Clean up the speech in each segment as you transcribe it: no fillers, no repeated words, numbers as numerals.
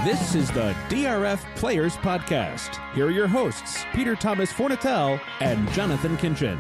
This is the DRF Players Podcast. Here are your hosts, Peter Thomas Fornatel and Jonathan Kinchin.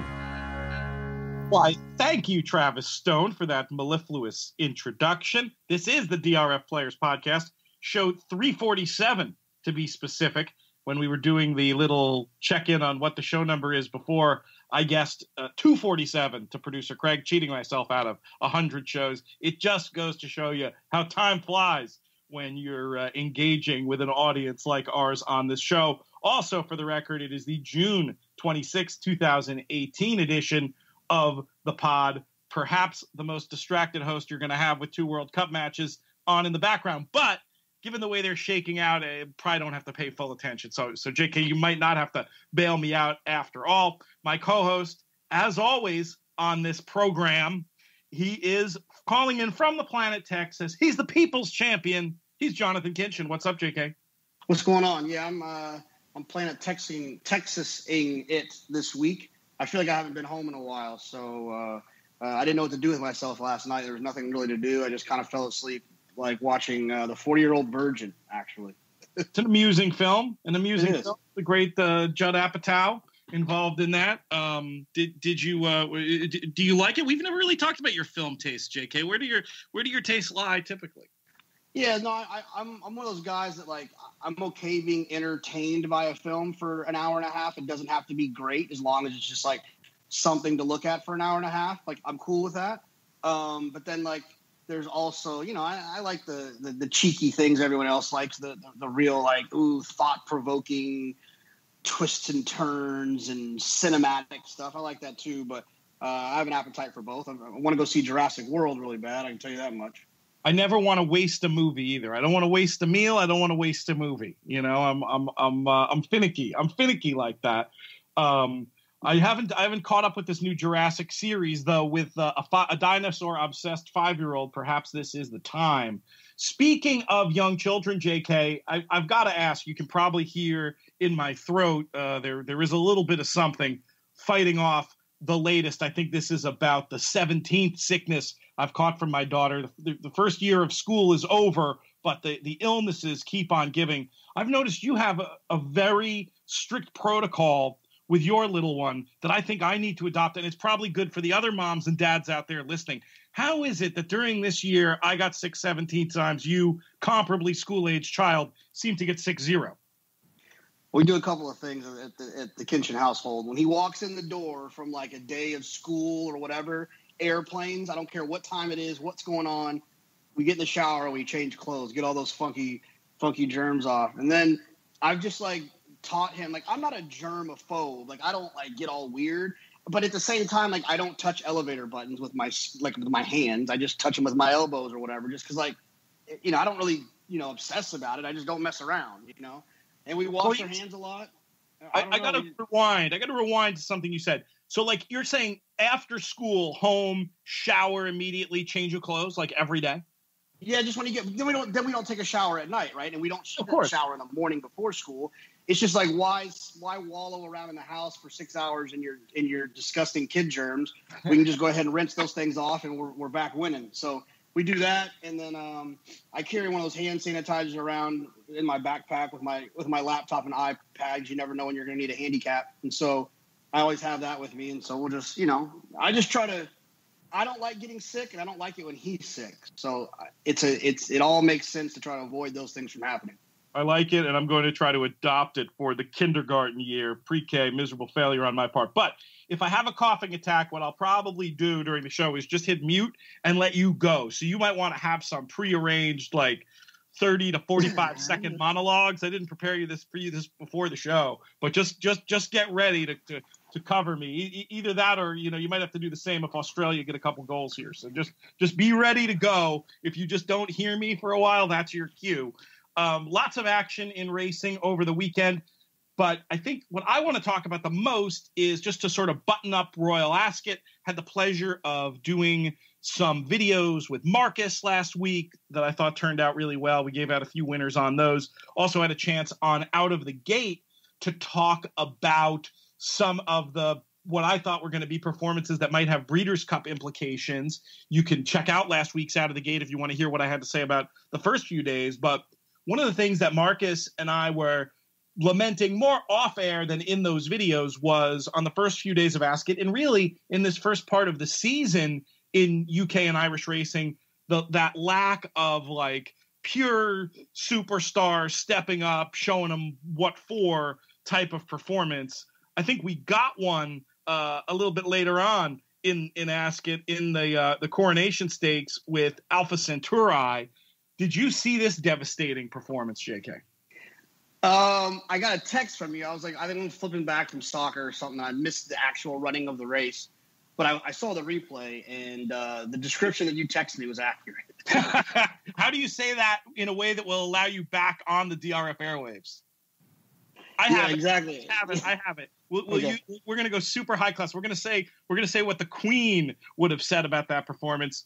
Why, thank you, Travis Stone, for that mellifluous introduction. This is the DRF Players Podcast, show 347 to be specific. When we were doing the little check-in on what the show number is before, I guessed 247 to producer Craig, cheating myself out of 100 shows. It just goes to show you how time flies when you're engaging with an audience like ours on this show. Also, for the record, it is the June 26, 2018 edition of the pod, perhaps the most distracted host you're going to have with two World Cup matches on in the background. But given the way they're shaking out, I probably don't have to pay full attention. So JK, you might not have to bail me out after all. My co-host, as always, on this program, he is calling in from the planet Texas. He's the people's champion. He's Jonathan Kinchin. What's up, JK? What's going on? Yeah, I'm planet Texas-ing it this week. I feel like I haven't been home in a while, so I didn't know what to do with myself last night. There was nothing really to do. I just kind of fell asleep, like watching The 40-Year-Old Virgin, actually. It's an amusing film. The great Judd Apatow involved in that. Did you do you like it? We've never really talked about your film taste, JK. Where do your tastes lie typically? Yeah, no, I'm one of those guys that, like, I'm okay being entertained by a film for an hour and a half. It doesn't have to be great as long as it's just like something to look at for an hour and a half. Like, I'm cool with that. But then, like, there's also, you know, I like the cheeky things everyone else likes, the real, like, thought-provoking twists and turns and cinematic stuff. I like that too, but I have an appetite for both. I want to go see Jurassic World really bad, I can tell you that much. I never want to waste a movie either. I don't want to waste a meal. I don't want to waste a movie. You know, I'm finicky. I'm finicky like that. I haven't caught up with this new Jurassic series though. With a dinosaur obsessed 5-year-old, perhaps this is the time. Speaking of young children, JK, I've got to ask. You can probably hear in my throat there is a little bit of something fighting off the latest. I think this is about the 17th sickness I've caught from my daughter. The first year of school is over, but the illnesses keep on giving. I've noticed you have a very strict protocol with your little one that I think I need to adopt, and it's probably good for the other moms and dads out there listening. How is it that during this year I got sick 17 times, you, comparably school-age child, seem to get sick 0? We do a couple of things at the Kinchin household. When he walks in the door from like a day of school or whatever, airplanes, I don't care what time it is, what's going on, we get in the shower, we change clothes, get all those funky germs off. And then I've just like taught him, like, I'm not a germaphobe. Like, I don't like get all weird, but at the same time, like, I don't touch elevator buttons with my hands. I just touch them with my elbows or whatever, just because, like, you know, I don't really, you know, obsess about it. I just don't mess around, you know. And we wash our hands a lot. I got to rewind. I got to rewind to something you said. So, like, you're saying after school, home, shower immediately, change your clothes, like every day? Yeah, just when you get. Then we don't take a shower at night, right? And we don't shower in the morning before school. It's just like, why wallow around in the house for 6 hours in your disgusting kid germs? We can just go ahead and rinse those things off, and we're back winning. So we do that, and then I carry one of those hand sanitizers around in my backpack with my laptop and iPad. You never know when you're going to need a handicap, and so I always have that with me. And so we'll just, you know, I just try to. I don't like getting sick, and I don't like it when he's sick. So it all makes sense to try to avoid those things from happening. I like it, and I'm going to try to adopt it for the kindergarten year. Pre-K, miserable failure on my part. But if I have a coughing attack, what I'll probably do during the show is just hit mute and let you go. So you might want to have some prearranged, like, 30 to 45 second monologues. I didn't prepare you this before the show, but just get ready to cover me. Either that, or, you know, you might have to do the same if Australia get a couple goals here. So just be ready to go. If you just don't hear me for a while, that's your cue. Lots of action in racing over the weekend, but I think what I want to talk about the most is just to sort of button up Royal Ascot. Had the pleasure of doing some videos with Marcus last week that I thought turned out really well. We gave out a few winners on those. Also had a chance on Out of the Gate to talk about some of the what I thought were going to be performances that might have Breeders' Cup implications. You can check out last week's Out of the Gate if you want to hear what I had to say about the first few days. But one of the things that Marcus and I were lamenting more off air than in those videos was on the first few days of Ascot, and really in this first part of the season in UK and Irish racing, that lack of like pure superstar stepping up, showing them what for type of performance. I think we got one a little bit later on in Ascot in the Coronation Stakes with Alpha Centauri. Did you see this devastating performance, JK? I got a text from you. I was like, I think I'm flipping back from soccer or something. I missed the actual running of the race, but I saw the replay, and the description that you texted me was accurate. How do you say that in a way that will allow you back on the DRF airwaves? I have it. We're going to go super high class. We're going to say what the Queen would have said about that performance.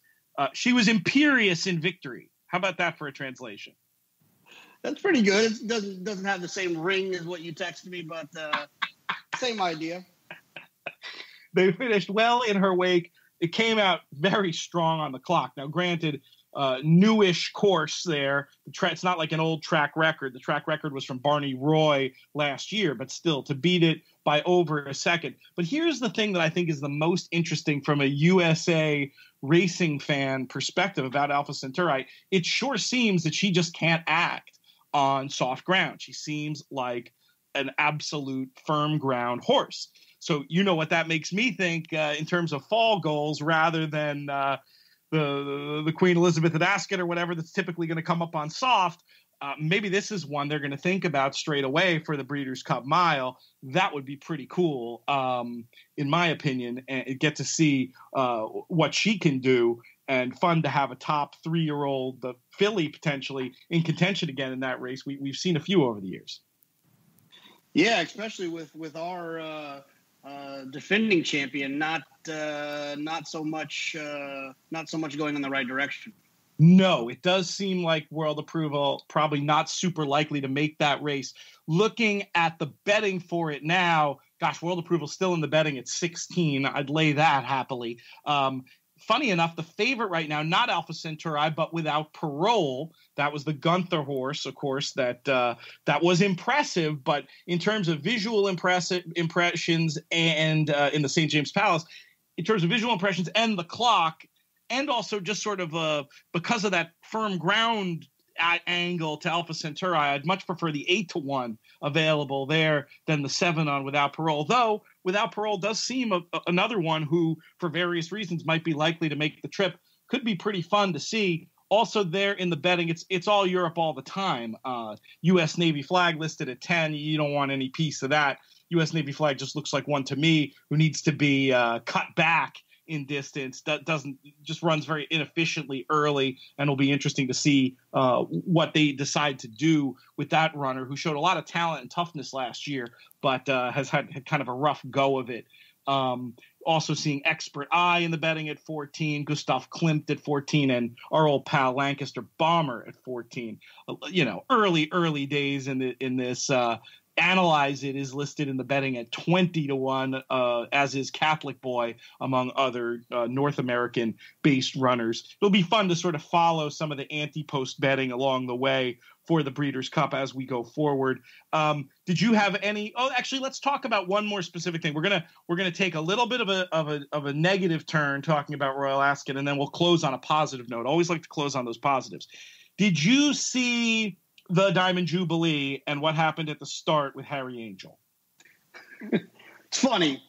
She was imperious in victory. How about that for a translation? That's pretty good. It doesn't have the same ring as what you texted me, but same idea. They finished well in her wake. It came out very strong on the clock. Now, granted, newish course there. It's not like an old track record. The track record was from Barney Roy last year, but still to beat it by over a second. But here's the thing that I think is the most interesting from a USA racing fan perspective about Alpha Centauri. It sure seems that she just can't act on soft ground. She seems like an absolute firm ground horse. So you know what that makes me think in terms of fall goals rather than the Queen Elizabeth at Ascot or whatever that's typically going to come up on soft. Maybe this is one they're going to think about straight away for the Breeders' Cup Mile. That would be pretty cool, in my opinion, and get to see what she can do. And fun to have a top 3-year-old, the filly potentially in contention again in that race. We've seen a few over the years. Yeah, especially with our defending champion, not so much going in the right direction. No, it does seem like World Approval probably not super likely to make that race. Looking at the betting for it now, gosh, World Approval still in the betting at 16. I'd lay that happily. Funny enough, the favorite right now, not Alpha Centauri, but Without Parole. That was the Gunther horse, of course, that was impressive. But in terms of visual impressions and in the St. James Palace, in terms of visual impressions and the clock, and also just sort of because of that firm ground angle to Alpha Centauri, I'd much prefer the 8-1 available there than the 7 on Without Parole. Though Without Parole does seem another one who, for various reasons, might be likely to make the trip. Could be pretty fun to see. Also there in the betting, it's all Europe all the time. U.S. Navy flag listed at 10. You don't want any piece of that. U.S. Navy flag just looks like one to me who needs to be cut back in distance. That just runs very inefficiently early, and it'll be interesting to see what they decide to do with that runner who showed a lot of talent and toughness last year, but has had kind of a rough go of it. Also seeing Expert Eye in the betting at 14, Gustav Klimt at 14, and our old pal Lancaster Bomber at 14. Early days in this. Analyze It is listed in the betting at 20-1, as is Catholic Boy, among other North American-based runners. It'll be fun to sort of follow some of the anti-post betting along the way for the Breeders' Cup as we go forward. Did you have any? Oh, actually, let's talk about one more specific thing. We're gonna take a little bit of a negative turn talking about Royal Ascot, and then we'll close on a positive note. I always like to close on those positives. Did you see the Diamond Jubilee and what happened at the start with Harry Angel? It's funny.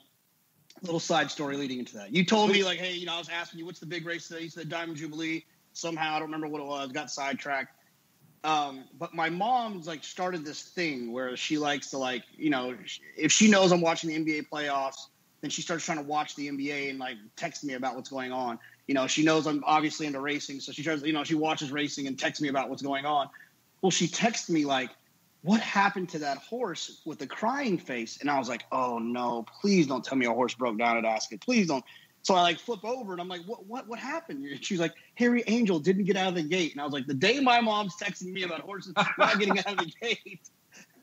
Little side story leading into that. You told me, like, hey, I was asking you, what's the big race today? You said Diamond Jubilee. Somehow, I don't remember what it was, got sidetracked. But my mom's, like, started this thing where she likes to, like, if she knows I'm watching the NBA playoffs, then she starts trying to watch the NBA and, like, text me about what's going on. She knows I'm obviously into racing, so she tries, she watches racing and texts me about what's going on. Well, she texted me like, what happened to that horse with the crying face? And I was like, oh, no, please don't tell me a horse broke down at Ascot. Please don't. So I, like, flip over, and I'm like, what happened? And she's like, Harry Angel didn't get out of the gate. And I was like, the day my mom's texting me about horses not getting out of the gate.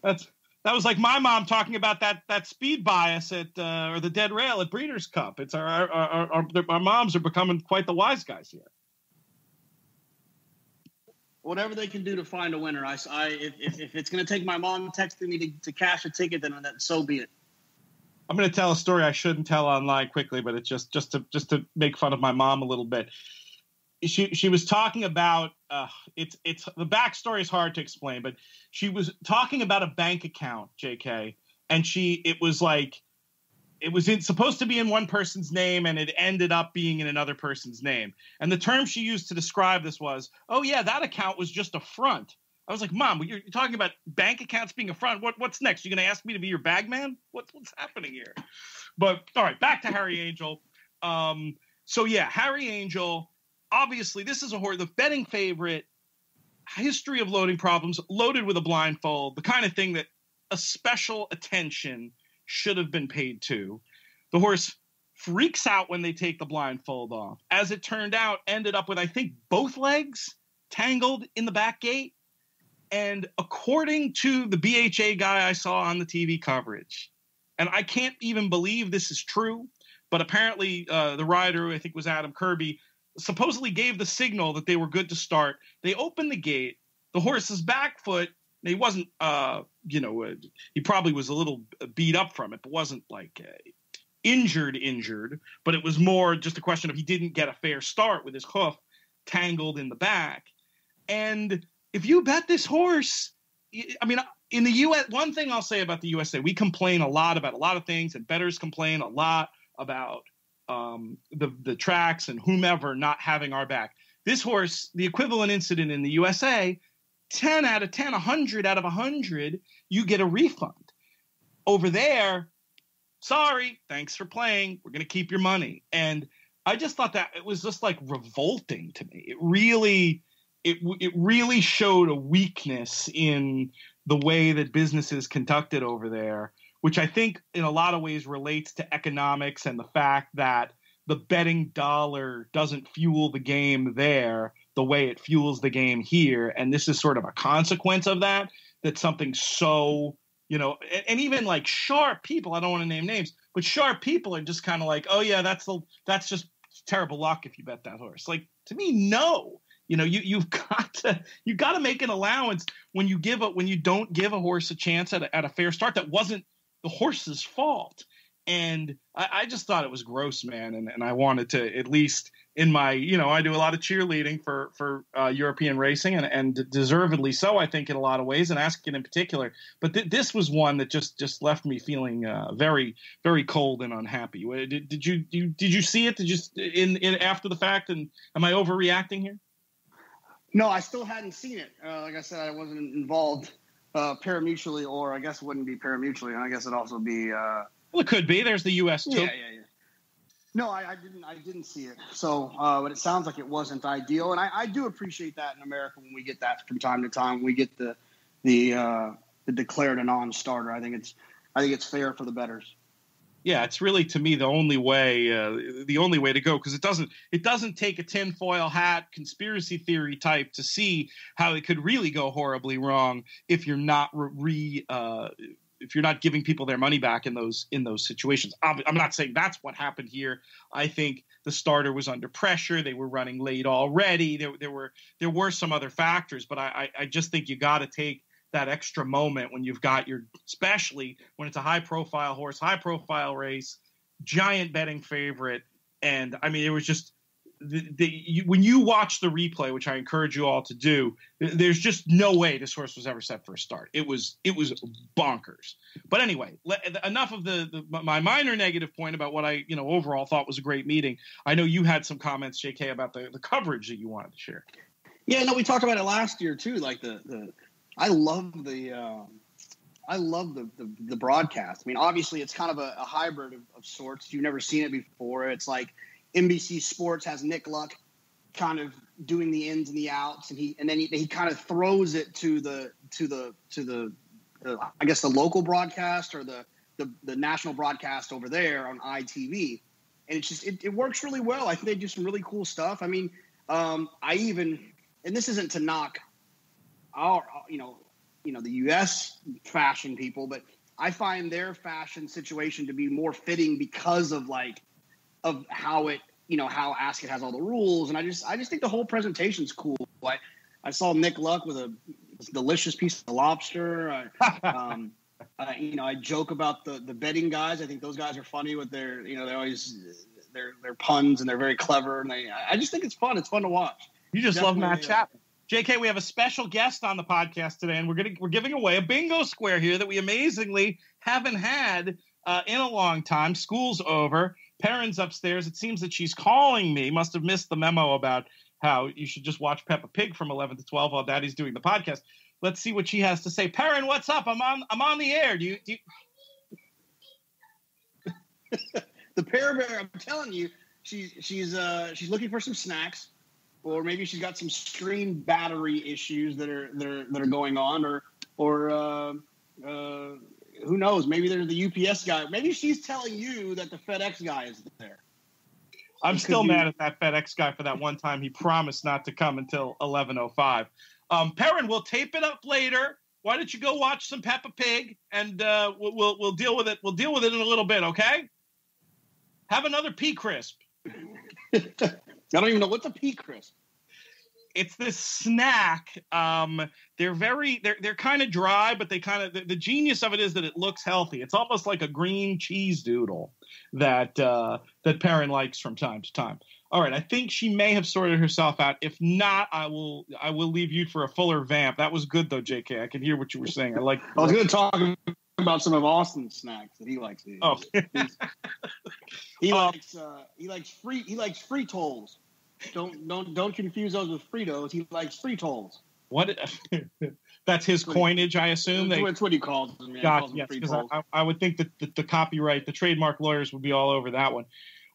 That was like my mom talking about that speed bias at or the dead rail at Breeders' Cup. It's our moms are becoming quite the wise guys here. whatever they can do to find a winner. If it's going to take my mom texting me to cash a ticket, then so be it. I'm going to tell a story I shouldn't tell online quickly, but it's just to make fun of my mom a little bit. She was talking about it's the backstory is hard to explain, but she was talking about a bank account, JK, and it was supposed to be in one person's name, and it ended up being in another person's name. And the term she used to describe this was, "Oh yeah, that account was just a front." I was like, "Mom, you're talking about bank accounts being a front. What's next? You're going to ask me to be your bag man? What's happening here?" But all right, back to Harry Angel. So yeah, Harry Angel. Obviously, this is the betting favorite. History of loading problems, loaded with a blindfold, the kind of thing that a special attention should have been paid to. The horse freaks out when they take the blindfold off. As it turned out, ended up with, I think, both legs tangled in the back gate. And according to the BHA guy I saw on the TV coverage, and I can't even believe this is true, but apparently the rider, who I think was Adam Kirby, supposedly gave the signal that they were good to start. They opened the gate. The horse's back foot, he wasn't, he probably was a little beat up from it, but wasn't like injured, but it was more just a question of he didn't get a fair start with his hoof tangled in the back. And if you bet this horse, I mean, in the U.S., one thing I'll say about the USA, we complain a lot about a lot of things, and bettors complain a lot about the tracks and whomever not having our back. This horse, the equivalent incident in the USA, 10 out of 10, 100 out of 100, you get a refund. Over there, sorry, thanks for playing. We're going to keep your money. And I just thought that it was just like revolting to me. It really showed a weakness in the way that business is conducted over there, which I think in a lot of ways relates to economics and the fact that the betting dollar doesn't fuel the game there the way it fuels the game here. And this is sort of a consequence of that something so, and even like sharp people, I don't want to name names, but sharp people are just kind of like, oh yeah, that's just terrible luck if you bet that horse. Like, to me, no. You've got to make an allowance when you don't give a horse a chance at a fair start. That wasn't the horse's fault. And I just thought it was gross, man. And I wanted to, at least in my, I do a lot of cheerleading for European racing and deservedly so, I think, in a lot of ways, and Ascot in particular. But this was one that just left me feeling very, very cold and unhappy. Did you see it? Did you in after the fact? And am I overreacting here? No, I still hadn't seen it. Like I said, I wasn't involved parimutually, or I guess it wouldn't be parimutually, and I guess it'd also be. Well, it could be. There's the U.S. too. Yeah. No, I didn't see it. So, but it sounds like it wasn't ideal, and I do appreciate that in America when we get that from time to time. When we get the declared a non-starter. I think it's fair for the bettors. Yeah, it's really, to me, the only way to go, because it doesn't take a tinfoil hat conspiracy theory type to see how it could really go horribly wrong if you're not if you're not giving people their money back in those situations. I'm not saying that's what happened here. I think the starter was under pressure. They were running late already. There were some other factors, but I just think you got to take that extra moment when you've got especially when it's a high profile horse, high profile race, giant betting favorite. And I mean, it was just when you watch the replay, which I encourage you all to do, there's just no way this horse was ever set for a start. It was bonkers. But anyway, enough of my minor negative point about what I, overall thought was a great meeting. I know you had some comments, JK, about the coverage that you wanted to share. Yeah, no, we talked about it last year too. Like I love the broadcast. I mean, obviously, it's kind of a hybrid of sorts. You've never seen it before. It's like NBC Sports has Nick Luck kind of doing the ins and the outs, and then he kind of throws it to the I guess the local broadcast or the national broadcast over there on ITV, and it works really well. I think they do some really cool stuff. I mean, and this isn't to knock our, the U.S. fashion people, but I find their fashion situation to be more fitting because of how it, how Ascot has all the rules, and I just think the whole presentation's cool. I saw Nick Luck with a delicious piece of lobster. I joke about the betting guys. I think those guys are funny with their, they're always their puns, and they're very clever. And I just think it's fun. It's fun to watch. You just love Matt Chapman. JK, we have a special guest on the podcast today, and we're giving away a bingo square here that we amazingly haven't had in a long time. School's over. Perrin's upstairs. It seems that she's calling me. Must have missed the memo about how you should just watch Peppa Pig from 11 to 12 while Daddy's doing the podcast. Let's see what she has to say. Perrin, what's up? I'm on the air. Do you... The Pear Bear, I'm telling you, she's looking for some snacks, or maybe she's got some screen battery issues that are going on, or who knows? Maybe they're the UPS guy. Maybe she's telling you that the FedEx guy is there. I'm still mad at that FedEx guy for that one time he promised not to come until 11:05. Perrin, we'll tape it up later. Why don't you go watch some Peppa Pig, and we'll deal with it. We'll deal with it in a little bit, okay? Have another pea crisp. I don't even know what's a pea crisp. It's this snack. They're kind of dry, but the genius of it is that it looks healthy. It's almost like a green cheese doodle that Perrin likes from time to time. All right, I think she may have sorted herself out. If not, I will leave you for a fuller vamp. That was good though, JK. I can hear what you were saying. I was going to talk about some of Austin's snacks that he likes to eat. Oh. he likes Fritos. Don't confuse those with Fritos. He likes Fritos. What? That's his coinage, I assume. That's what he calls them. Yeah, God, yes, because I would think that the copyright, the trademark lawyers would be all over that one.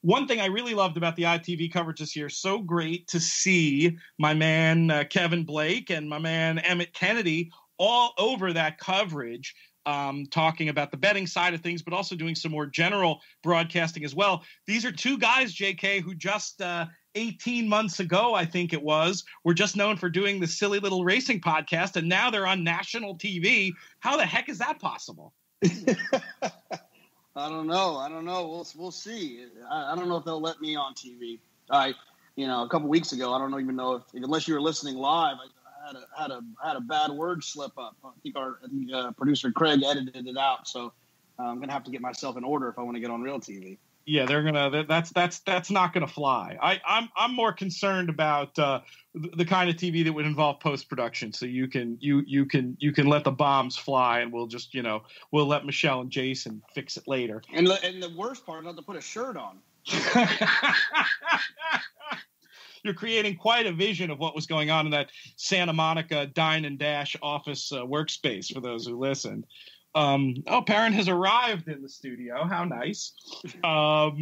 One thing I really loved about the ITV coverage this year, so great to see my man Kevin Blake and my man Emmett Kennedy all over that coverage, talking about the betting side of things, but also doing some more general broadcasting as well. These are two guys, JK, who just 18 months ago, I think it was, were just known for doing the silly little racing podcast, and now they're on national TV. How the heck is that possible? I don't know. We'll see. I don't know if they'll let me on TV. A couple weeks ago, I don't even know if, unless you were listening live, I had a bad word slip up. I think our producer Craig edited it out, so I'm gonna have to get myself in order if I want to get on real TV. Yeah, they're gonna. That's not gonna fly. I'm more concerned about the kind of TV that would involve post production. So you can let the bombs fly, and we'll just we'll let Michelle and Jason fix it later. And the worst part, not to put a shirt on. You're creating quite a vision of what was going on in that Santa Monica Dine and Dash office workspace. For those who listened. Perrin has arrived in the studio. How nice. All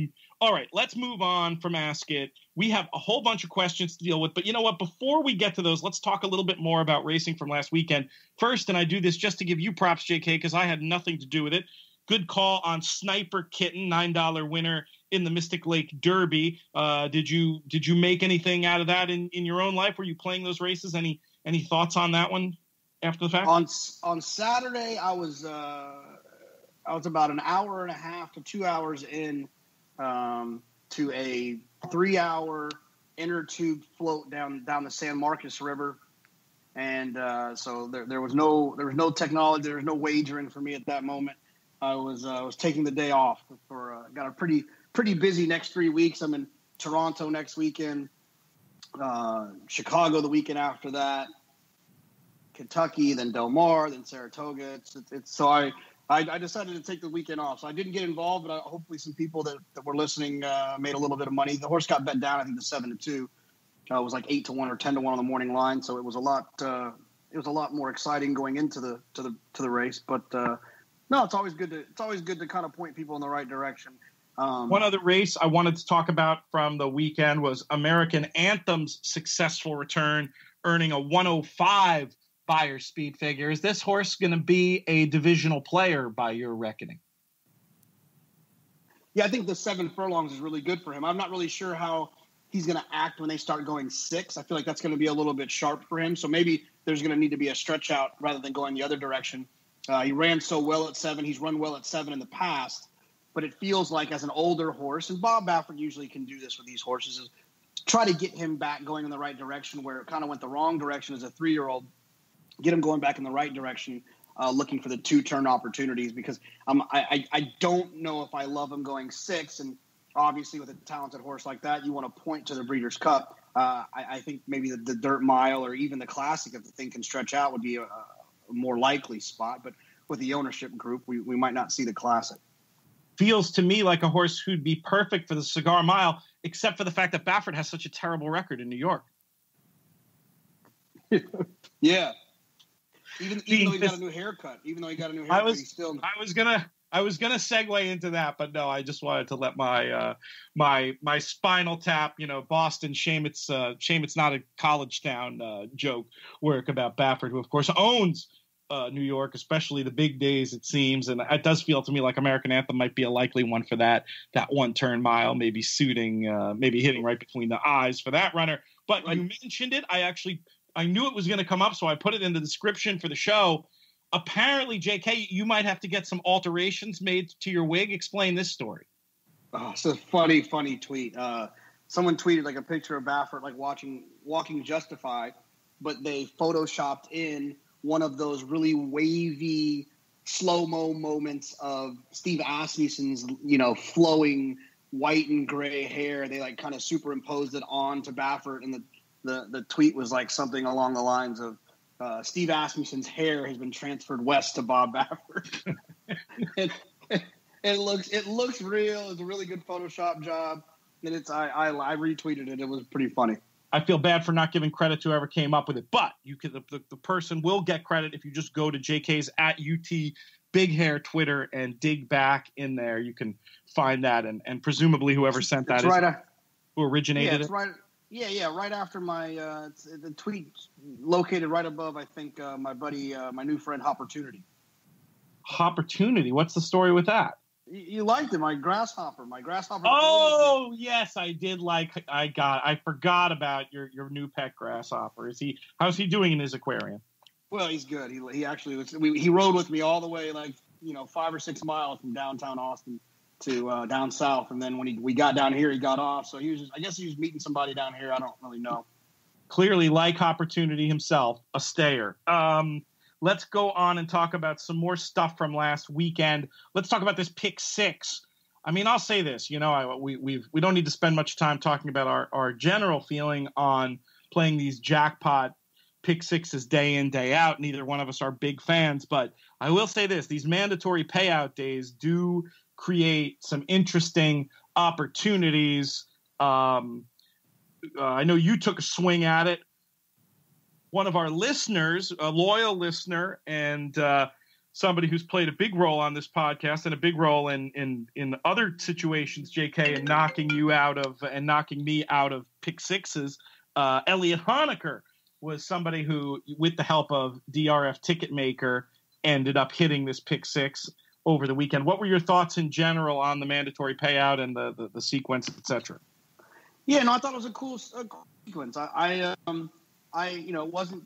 right, let's move on from Ask It. We have a whole bunch of questions to deal with, but you know what? Before we get to those, let's talk a little bit more about racing from last weekend. First, and I do this just to give you props, JK, because I had nothing to do with it. Good call on Sniper Kitten, $9 winner in the Mystic Lake Derby. Did you make anything out of that in your own life? Were you playing those races? Any thoughts on that one? After the fact? On Saturday, I was about an hour and a half to 2 hours in to a 3-hour inner tube float down the San Marcos River, and so there was no technology, there was no wagering for me at that moment. I was taking the day off for got a pretty busy next 3 weeks. I'm in Toronto next weekend, Chicago the weekend after that. Kentucky, then Del Mar, then Saratoga. So I decided to take the weekend off. So I didn't get involved, but hopefully some people that were listening made a little bit of money. The horse got bet down, I think, to 7-2. It was like 8-1 or 10-1 on the morning line. So it was a lot more exciting going into the race. But no, it's always good to kind of point people in the right direction. One other race I wanted to talk about from the weekend was American Anthem's successful return, earning a 105 buyer speed figure. Is this horse going to be a divisional player by your reckoning? Yeah, I think the 7 furlongs is really good for him. I'm not really sure how he's going to act when they start going 6. I feel like that's going to be a little bit sharp for him. So maybe there's going to need to be a stretch out rather than going the other direction. He ran so well at 7. He's run well at 7 in the past. But it feels like as an older horse, and Bob Baffert usually can do this with these horses, is try to get him back going in the right direction where it kind of went the wrong direction as a 3-year-old, get him going back in the right direction, looking for the 2-turn opportunities, because I don't know if I love him going 6. And obviously with a talented horse like that, you want to point to the Breeders' Cup. I think maybe the Dirt Mile or even the Classic, if the thing can stretch out, would be a more likely spot. But with the ownership group, we might not see the Classic. Feels to me like a horse who'd be perfect for the Cigar Mile, except for the fact that Baffert has such a terrible record in New York. Yeah. Even though he got a new haircut, he's still. I was gonna segue into that, but no, I just wanted to let my my Spinal Tap, Boston shame it's not a college town joke work about Baffert, who of course owns New York, especially the big days, it seems, and it does feel to me like American Anthem might be a likely one for that 1-turn mile, maybe suiting, maybe hitting right between the eyes for that runner. But you mentioned it, I knew it was going to come up, so I put it in the description for the show. Apparently, JK, you might have to get some alterations made to your wig. Explain this story. Oh, it's a funny tweet. Someone tweeted like a picture of Baffert like walking Justified, but they photoshopped in one of those really wavy slow-mo moments of Steve Asmussen's, flowing white and gray hair. They like kind of superimposed it onto Baffert, and the tweet was like something along the lines of Steve Asmussen's hair has been transferred west to Bob Baffert. It looks real. It's a really good Photoshop job, and I retweeted it. It was pretty funny. I feel bad for not giving credit to whoever came up with it, but the person will get credit if you just go to JK's @UT Big Hair Twitter and dig back in there. You can find that, and presumably whoever sent that who originated it. Right. Yeah, right after my the tweet located right above, I think, my buddy, my new friend, Hopportunity. Hopportunity? What's the story with that? You liked it, my grasshopper. Oh, yes, I did I forgot about your new pet grasshopper. How's he doing in his aquarium? Well, he's good. He actually he rode with me all the way 5 or 6 miles from downtown Austin to down south, and then when we got down here, he got off. So I guess he was meeting somebody down here. I don't really know. Clearly, like Opportunity himself, a stayer. Let's go on and talk about some more stuff from last weekend. Let's talk about this pick 6. I mean, I'll say this. We don't need to spend much time talking about our general feeling on playing these jackpot pick 6s day in, day out. Neither one of us are big fans, but I will say this: these mandatory payout days do create some interesting opportunities. I know you took a swing at it. One of our listeners, a loyal listener, and somebody who's played a big role on this podcast and a big role in other situations, JK, and knocking you out of and knocking me out of pick 6s. Elliot Honecker was somebody who, with the help of DRF Ticketmaker, ended up hitting this pick 6 over the weekend. What were your thoughts in general on the mandatory payout and the sequence, etc.? Yeah, no, I thought it was a cool sequence. I wasn't,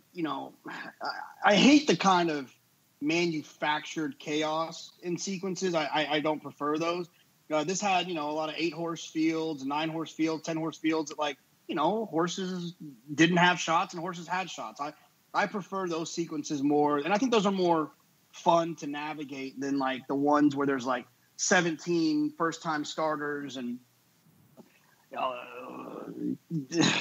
I hate the kind of manufactured chaos in sequences. I don't prefer those. This had, a lot of 8-horse fields, 9-horse fields, 10-horse fields that horses didn't have shots and horses had shots. I prefer those sequences more. And I think those are more fun to navigate than the ones where there's 17 first-time starters and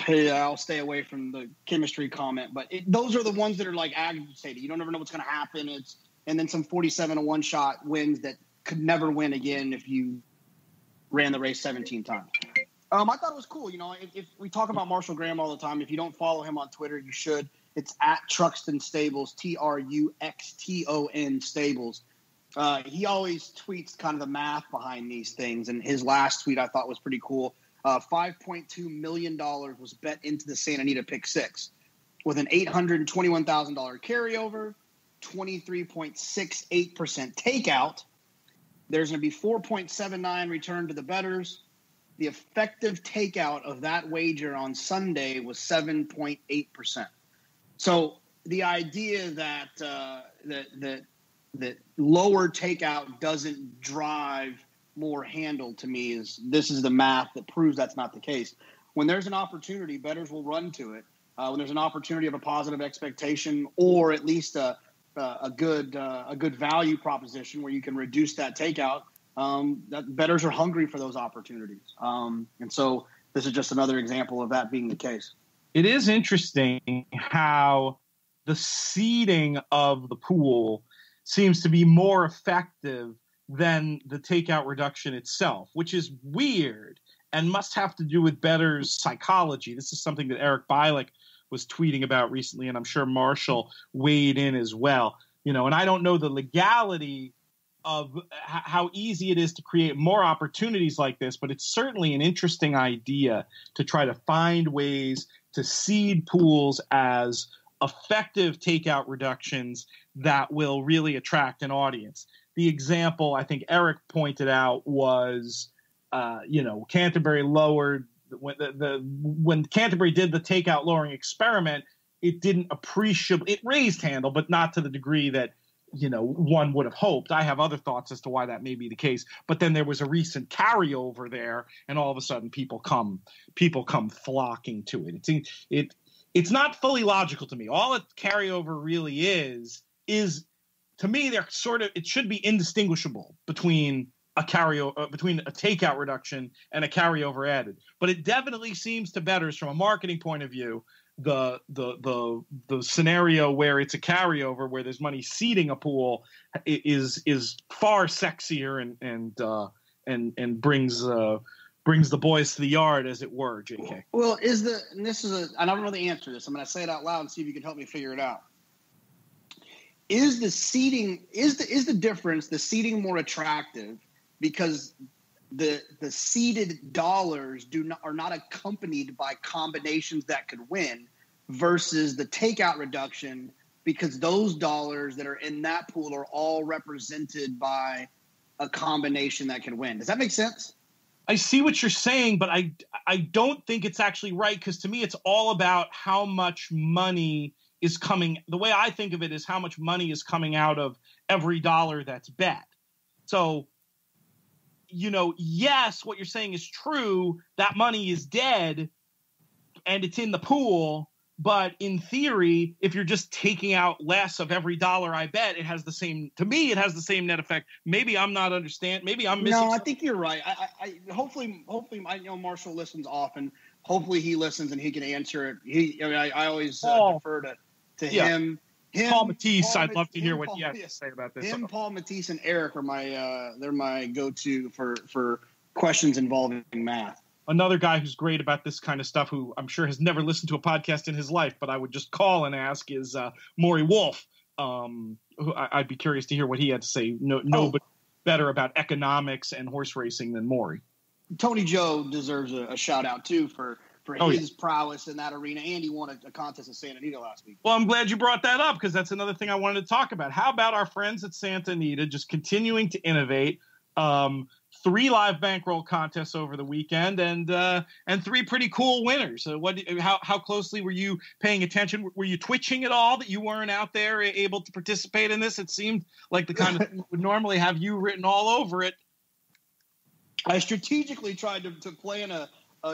I'll stay away from the chemistry comment, but those are the ones that are agitated. You don't ever know what's going to happen. And then some 47 to 1 shot wins that could never win again if you ran the race 17 times. I thought it was cool. If we talk about Marshall Graham all the time, if you don't follow him on Twitter, you should. It's @Truxton Stables, TRUXTON Stables. He always tweets kind of the math behind these things, and his last tweet I thought was pretty cool. $5.2 million was bet into the Santa Anita pick 6 with an $821,000 carryover, 23.68% takeout. There's going to be 4.79 returned to the bettors. The effective takeout of that wager on Sunday was 7.8%. So the idea that that lower takeout doesn't drive more handle, to me, this is the math that proves that's not the case. when there's an opportunity, bettors will run to it. When there's an opportunity of a positive expectation, or at least a good value proposition where you can reduce that takeout, that bettors are hungry for those opportunities. And so this is just another example of that being the case. It is interesting how the seeding of the pool seems to be more effective than the takeout reduction itself, which is weird and must have to do with bettors' psychology. This is something that Eric Bialik was tweeting about recently, and I'm sure Marshall weighed in as well. And I don't know the legality of how easy it is to create more opportunities like this, but it's certainly an interesting idea to try to find ways to seed pools as effective takeout reductions that will really attract an audience. The example I think Eric pointed out was, Canterbury lowered when Canterbury did the takeout lowering experiment. It didn't appreciably, it raised handle, but not to the degree that one would have hoped. I have other thoughts as to why that may be the case. But then there was a recent carryover there, and all of a sudden people come flocking to it. It's not fully logical to me. All a carryover really is to me it should be indistinguishable between a takeout reduction and a carryover added. But it definitely seems to bettors from a marketing point of view, the scenario where it's a carryover, where there's money seeding a pool, is far sexier and brings the boys to the yard, as it were. JK. Well, I don't know the answer to this. I'm going to say it out loud and see if you can help me figure it out. Is the seeding the difference? The seeding more attractive because the seeded dollars are not accompanied by combinations that could win, versus the takeout reduction, because those dollars that are in that pool are all represented by a combination that can win. Does that make sense? I see what you're saying, but I don't think it's actually right, because to me it's all about how much money is coming. The way I think of it is how much money is coming out of every dollar that's bet. So, yes, what you're saying is true. That money is dead and it's in the pool. But in theory, if you're just taking out less of every dollar I bet, it has the same net effect. Maybe I'm not understanding. Maybe I'm missing. No, I think you're right. Hopefully, I know Marshall listens often. Hopefully he listens and he can answer it. I always defer to him. Paul Matisse, I'd love to hear what he has to say about this. Paul Matisse, and Eric are my go-to for questions involving math. Another guy who's great about this kind of stuff, who I'm sure has never listened to a podcast in his life, but I would just call and ask, is Maury Wolf. Who I'd be curious to hear what he had to say. Nobody better about economics and horse racing than Maury. Tony Joe deserves a shout out too for his prowess in that arena, and he won a contest at Santa Anita last week. Well, I'm glad you brought that up, because that's another thing I wanted to talk about. How about our friends at Santa Anita just continuing to innovate? 3 live bankroll contests over the weekend, and 3 pretty cool winners. How closely were you paying attention? Were you twitching at all that you weren't out there able to participate in this? It seemed like the kind of thing that would normally have you written all over it. I strategically tried to plan a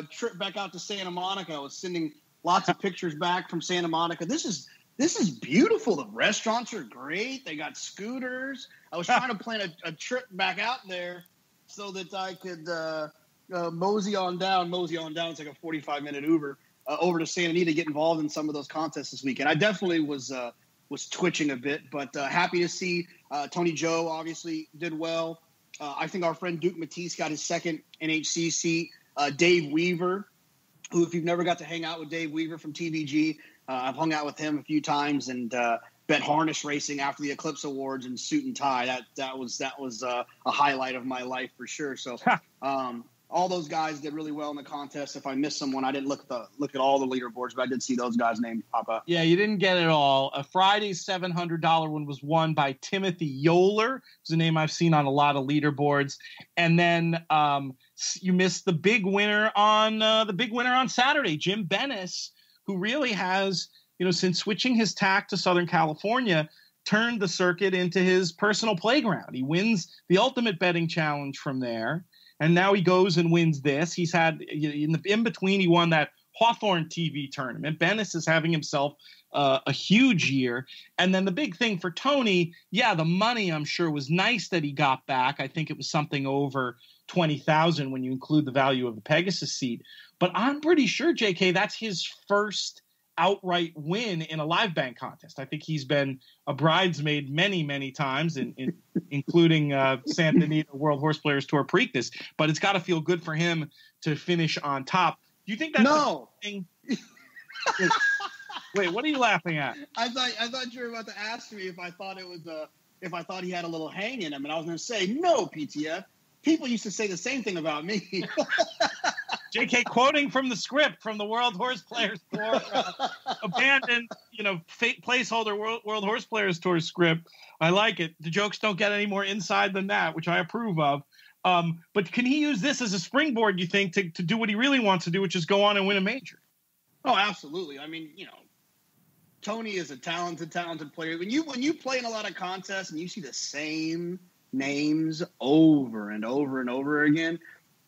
trip back out to Santa Monica. I was sending lots of pictures back from Santa Monica. This is beautiful. The restaurants are great. They got scooters. I was trying to plan a trip back out there so that I could mosey on down. It's like a 45-minute Uber over to Santa Anita to get involved in some of those contests this weekend. I definitely was twitching a bit, but happy to see Tony Joe obviously did well. I think our friend Duke Matisse got his second NHC seat. Dave Weaver, who, if you've never got to hang out with Dave Weaver from TVG, I've hung out with him a few times and bet harness racing after the Eclipse Awards in suit and tie. That was a highlight of my life for sure. So all those guys did really well in the contest. If I missed someone, I didn't look at all the leaderboards, but I did see those guys' names pop up. Yeah, you didn't get it all. Friday's $700 one was won by Timothy Yoler. It's a name I've seen on a lot of leaderboards. And then you missed the big winner on Saturday, Jim Bennis, who really has, since switching his tack to Southern California, turned the circuit into his personal playground. He wins the Ultimate Betting Challenge from there. and now he goes and wins this. He's had in between, he won that Hawthorne TV tournament. Bennis is having himself a huge year. And then the big thing for Tony, the money I'm sure was nice that he got back. I think it was something over $20,000 when you include the value of the Pegasus seat. But I'm pretty sure, JK, that's his first outright win in a live bank contest. I think he's been a bridesmaid many, many times, including Santa Anita World Horse Players Tour Preakness. But it's got to feel good for him to finish on top. Do you think that's no? Wait, what are you laughing at? I thought you were about to ask me if I thought it was if I thought he had a little hang in him, and I was going to say no, PTF. People used to say the same thing about me. JK quoting from the script from the World Horse Players Tour, abandoned, placeholder World Horse Players Tour script. I like it. The jokes don't get any more inside than that, which I approve of. But can he use this as a springboard, you think, to do what he really wants to do, which is go on and win a major? Oh, absolutely. I mean, Tony is a talented player. When you play in a lot of contests and you see the same names over and over and over again,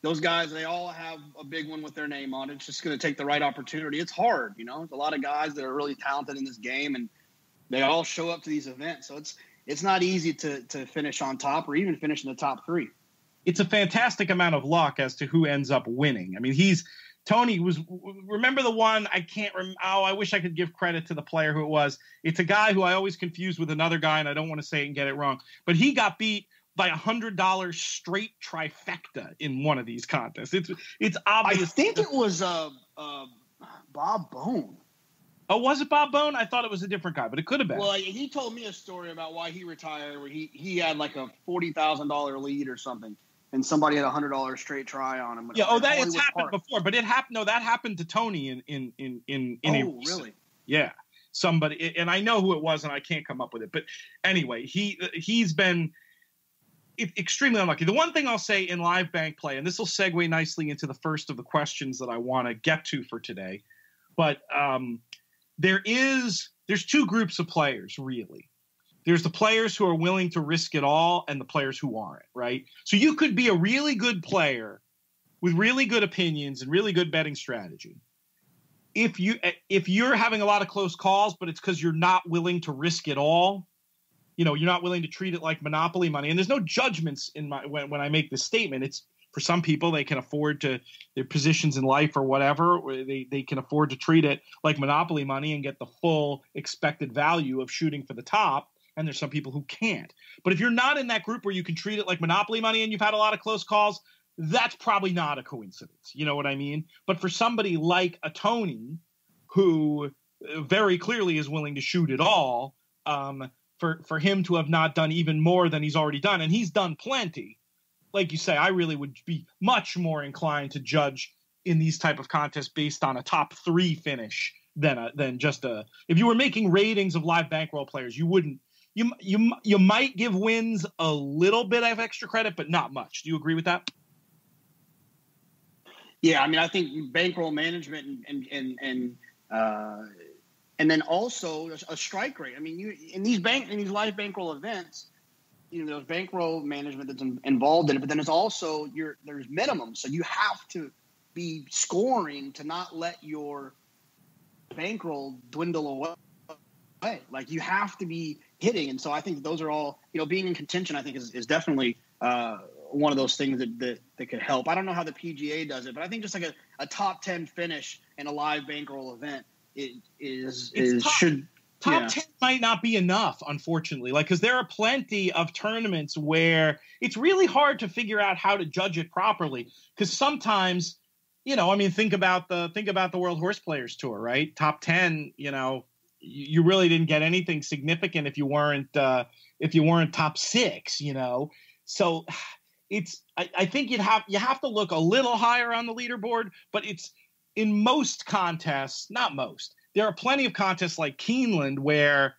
those guys, they all have a big one with their name on it. It's just going to take the right opportunity. It's hard, There's a lot of guys that are really talented in this game, and they all show up to these events. So it's not easy to finish on top or even finish in the top three. It's a fantastic amount of luck as to who ends up winning. I mean, Tony was, remember the one, I wish I could give credit to the player who it was. It's a guy who I always confuse with another guy, and I don't want to say it and get it wrong. But he got beat by $100 straight trifecta in one of these contests. It's obvious. I think it was Bob Bone. Oh, was it Bob Bone? I thought it was a different guy, but it could have been. Well, he told me a story about why he retired, where he had like a $40,000 lead or something, and somebody had a $100 straight try on him. Yeah, it's happened before, but it happened. No, that happened to Tony in really? Yeah, somebody, and I know who it was, and I can't come up with it. But anyway, he's been extremely unlucky. The one thing I'll say in live bank play, and this will segue nicely into the first of the questions that I want to get to for today, but there's two groups of players, really. There's the players who are willing to risk it all and the players who aren't, right? So you could be a really good player with really good opinions and really good betting strategy. If you're having a lot of close calls, but it's because you're not willing to risk it all, you're not willing to treat it like monopoly money. And there's no judgments when I make this statement. It's for some people, they can afford to, their positions in life or whatever, or they can afford to treat it like monopoly money and get the full expected value of shooting for the top. And there's some people who can't. But if you're not in that group where you can treat it like monopoly money and you've had a lot of close calls, that's probably not a coincidence. You know what I mean? But for somebody like a Tony, who very clearly is willing to shoot it all, for him to have not done even more than he's already done, and he's done plenty, like you say, I really would be much more inclined to judge in these type of contests based on a top three finish than just if you were making ratings of live bankroll players, you wouldn't. You might give wins a little bit of extra credit, but not much. Do you agree with that? Yeah, I mean, I think bankroll management and then also a strike rate. I mean, in these live bankroll events, there's bankroll management that's involved in it, but then it's also there's minimums, so you have to be scoring to not let your bankroll dwindle away. Like, you have to be hitting, and so I think those are all, being in contention, I think is definitely one of those things that could help. I don't know how the PGA does it, but I think just like a top 10 finish in a live bankroll event top 10 might not be enough, unfortunately, because there are plenty of tournaments where it's really hard to figure out how to judge it properly, because sometimes, think about the World Horse Players Tour, right? Top 10, you really didn't get anything significant if you weren't top 6, so I think you have to look a little higher on the leaderboard, but it's in most contests, not most. There are plenty of contests like Keeneland where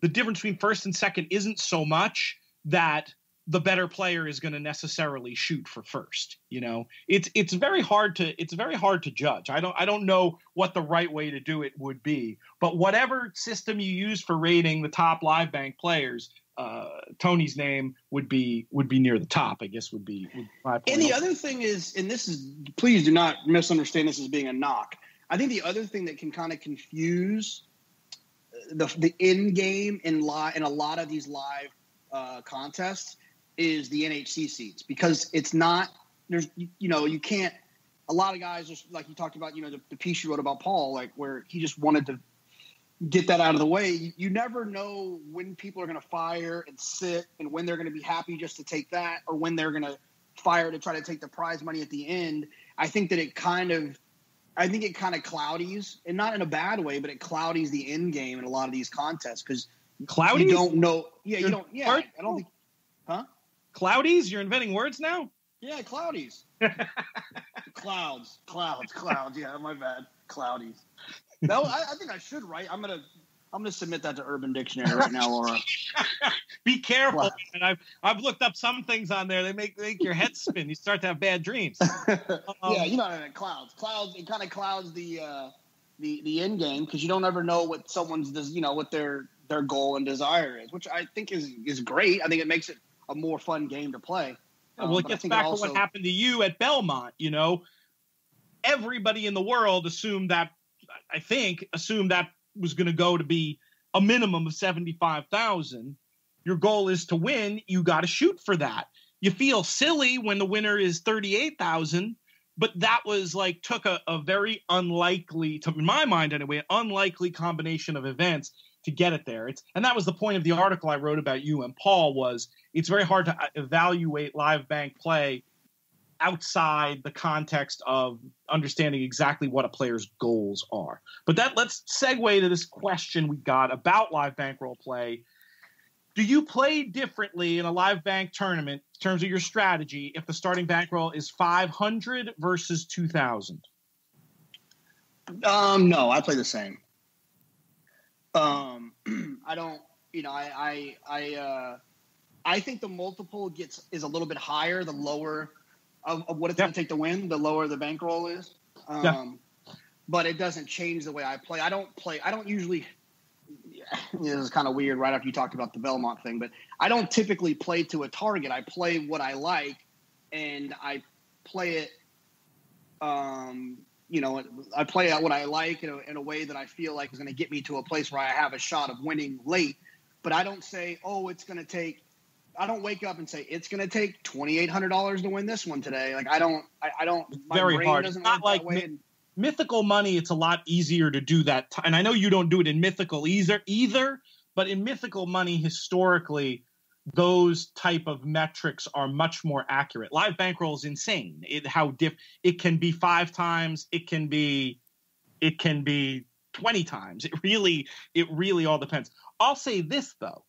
the difference between first and second isn't so much that the better player is going to necessarily shoot for first. It's very hard to judge. I don't know what the right way to do it would be, but whatever system you use for rating the top live bank players, Tony's name would be near the top, I guess would be 5. And the other thing is, and this is, please do not misunderstand this as being a knock. I think the other thing that can kind of confuse the end game in a lot of these live contests is the NHC seats, because it's not, there's, you can't, a lot of guys just like you talked about, the piece you wrote about Paul, like where he just wanted to get that out of the way. You never know when people are going to fire and sit, and when they're going to be happy just to take that, or when they're going to fire to try to take the prize money at the end. I think it kind of cloudies, and not in a bad way, but it cloudies the end game in a lot of these contests, because you don't know. Yeah, you don't. Yeah, I don't think. Huh? Cloudies? You're inventing words now? Yeah, cloudies. Clouds. Yeah, my bad. Cloudies. No, I think I should write. I'm gonna submit that to Urban Dictionary right now, Laura. Be careful. And I've looked up some things on there. They make your head spin. You start to have bad dreams. Yeah, you know what I mean. Clouds. It kind of clouds the end game, because you don't ever know what someone's what their goal and desire is, which I think is great. I think it makes it a more fun game to play. Well, it gets back to what happened to you at Belmont. Everybody in the world assumed that was going to go to be a minimum of 75,000. Your goal is to win. You got to shoot for that. You feel silly when the winner is 38,000, but that was took a very unlikely, in my mind anyway, unlikely combination of events to get it there. And that was the point of the article I wrote about you and Paul, was it's very hard to evaluate live bank play outside the context of understanding exactly what a player's goals are. But let's segue to this question we got about live bankroll play. Do you play differently in a live bank tournament in terms of your strategy if the starting bankroll is 500 versus 2,000? No, I play the same. I don't, I think the multiple is a little bit higher the lower of what it's going to take to win, the lower the bankroll is. But it doesn't change the way I play. I don't usually, this is kind of weird right after you talked about the Belmont thing, but I don't typically play to a target. I play what I like, and I play it, I play out what I like in a way that I feel like is going to get me to a place where I have a shot of winning late. But I don't say, I don't wake up and say it's going to take $2,800 to win this one today. I don't. Very hard. It's not like mythical money. It's a lot easier to do that. And I know you don't do it in mythical either. But in mythical money, historically, those type of metrics are much more accurate. Live bankroll is insane. It can be 5 times. It can be 20 times. It really all depends. I'll say this though.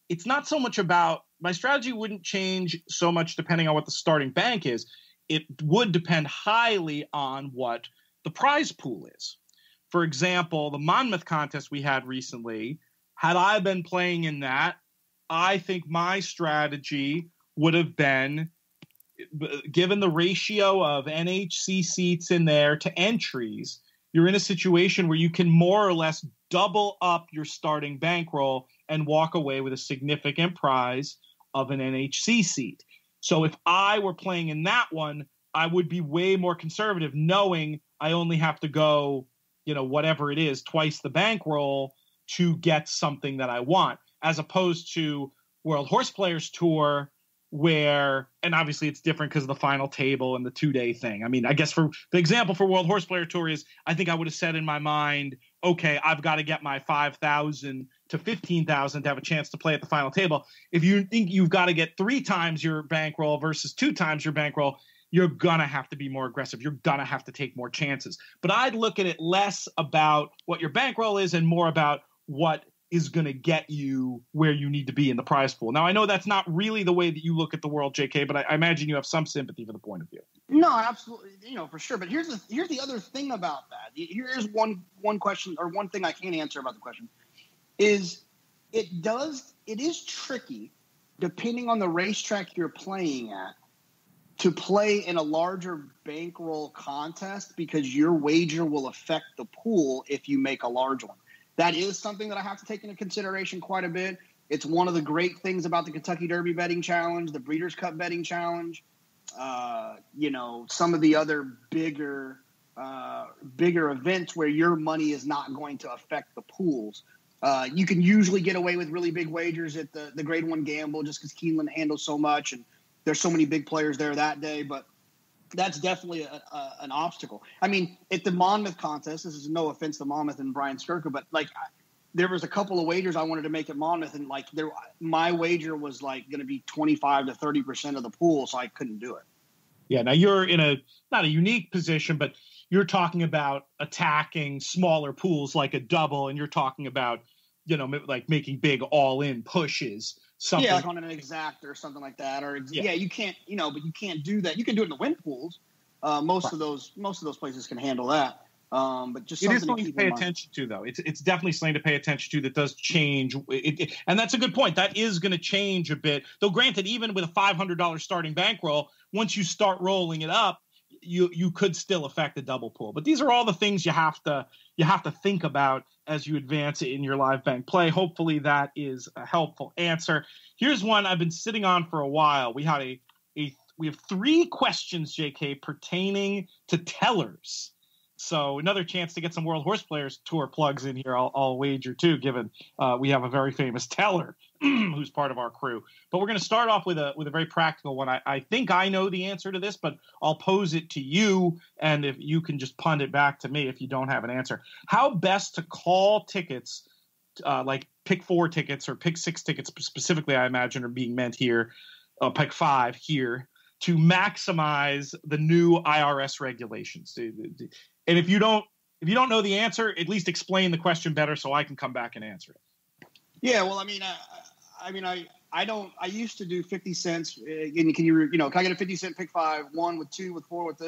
It's not so much about, my strategy wouldn't change so much depending on what the starting bank is. It would depend highly on what the prize pool is. For example, the Monmouth contest we had recently, had I been playing in that, I think my strategy would have been, given the ratio of NHC seats in there to entries, you're in a situation where you can more or less double up your starting bankroll and walk away with a significant prize of an NHC seat. So if I were playing in that one, I would be way more conservative, knowing I only have to go, whatever it is, twice the bankroll to get something that I want, as opposed to World Horse Players Tour, where, and obviously it's different because of the final table and the 2-day thing. I mean, I guess for the example for World Horse Player Tour is, I think I would have said in my mind, okay, I've got to get my 5,000 to 15,000 to have a chance to play at the final table. If you think you've got to get 3 times your bankroll versus 2 times your bankroll, you're going to have to be more aggressive. You're going to have to take more chances. But I'd look at it less about what your bankroll is and more about what is going to get you where you need to be in the prize pool. Now, I know that's not really the way that you look at the world, JK, but I imagine you have some sympathy for the point of view. No, absolutely, for sure. But here's the other thing about that. Here is one question, or one thing I can't answer about the question, is it is tricky, depending on the racetrack you're playing at, to play in a larger bankroll contest, because your wager will affect the pool if you make a large one. That is something that I have to take into consideration quite a bit. It's one of the great things about the Kentucky Derby betting challenge, the Breeders' Cup betting challenge. Some of the other bigger events where your money is not going to affect the pools. You can usually get away with really big wagers at the Grade 1 Gamble just because Keeneland handles so much and there's so many big players there that day. But that's definitely an obstacle. I mean, at the Monmouth contest, this is no offense to Monmouth and Brian Skirka, but there was a couple of wagers I wanted to make at Monmouth, and my wager was going to be 25 to 30% of the pool, so I couldn't do it. Yeah, now you're in not a unique position, but you're talking about attacking smaller pools like a double, and you're talking about, making big all-in pushes. Something. Yeah, like on an exact or something like that. Or you can't, but you can't do that. You can do it in the win pools. Most of those places can handle that. But just it is something something to pay attention to, though. It's definitely something to pay attention to that does change. And that's a good point. That is going to change a bit. Though, granted, even with a $500 starting bankroll, once you start rolling it up, you could still affect the double pool. But these are all the things you have to think about as you advance in your live bank play. Hopefully that is a helpful answer. Here's one I've been sitting on for a while. We have 3 questions, JK, pertaining to tellers. So another chance to get some World Horse Players Tour plugs in here, I'll wager too, given we have a very famous teller who's part of our crew. But we're going to start off with a very practical one. I think I know the answer to this, but I'll pose it to you, and if you can just punt it back to me if you don't have an answer. How best to call tickets, like pick 4 tickets or pick 6 tickets specifically, I imagine, are being meant here, pick 5 here, to maximize the new IRS regulations. And if you don't know the answer, at least explain the question better so I can come back and answer it. Yeah, well, I used to do 50 cents. And can you can I get a 50 cent pick 5, 1 with 2 with 4 with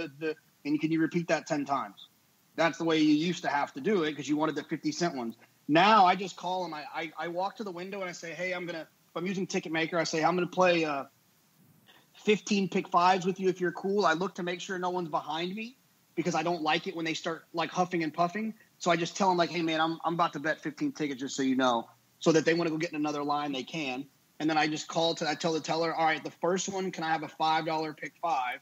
and can you repeat that 10 times? That's the way you used to have to do it because you wanted the 50 cent ones. Now I just call them. I walk to the window and I say, hey, if I'm using Ticketmaker, I say I'm going to play 15 pick 5s with you if you're cool. I look to make sure no one's behind me, because I don't like it when they start huffing and puffing. So I just tell them hey man, I'm about to bet 15 tickets just so you know, so that they want to go get in another line, they can. And then I just I tell the teller, all right, the first one, can I have a $5 pick 5?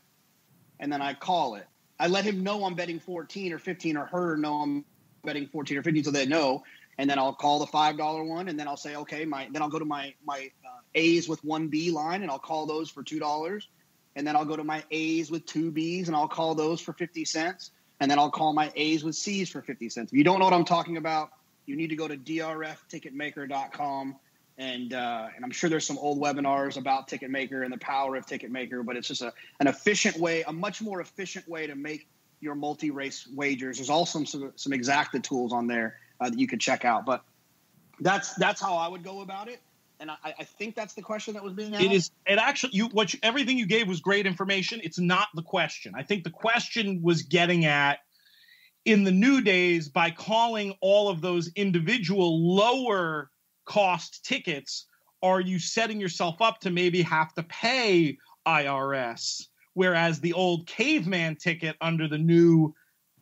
And then I call it. I let him know I'm betting 14 or 15, or her know I'm betting 14 or 15, so they know. And then I'll call the $5 one, and then I'll say, okay, then I'll go to my A's with 1B line, and I'll call those for $2. And then I'll go to my A's with 2 B's, and I'll call those for 50 cents. And then I'll call my A's with C's for 50 cents. If you don't know what I'm talking about, you need to go to drfticketmaker.com. And I'm sure there's some old webinars about Ticketmaker and the power of Ticketmaker, but it's just an efficient way, a much more efficient way to make your multi-race wagers. There's also some exacta tools on there that you could check out. But that's how I would go about it. And I think that's the question that was being asked. It is. It actually, everything you gave was great information. It's not the question. I think the question was getting at, in the new days, by calling all of those individual lower cost tickets, are you setting yourself up to maybe have to pay IRS? Whereas the old caveman ticket under the new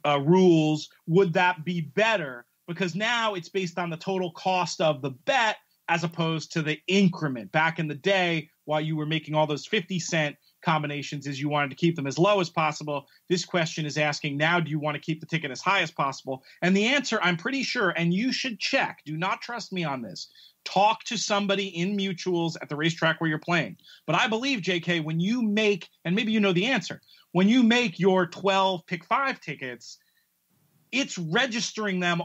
rules, would that be better? Because now it's based on the total cost of the bet, as opposed to the increment. Back in the day, while you were making all those 50-cent combinations, is you wanted to keep them as low as possible. This question is asking, now do you want to keep the ticket as high as possible? And the answer, I'm pretty sure, and you should check, do not trust me on this, talk to somebody in mutuals at the racetrack where you're playing. But I believe, JK, when you make, and maybe you know the answer, when you make your 12 pick 5 tickets, it's registering them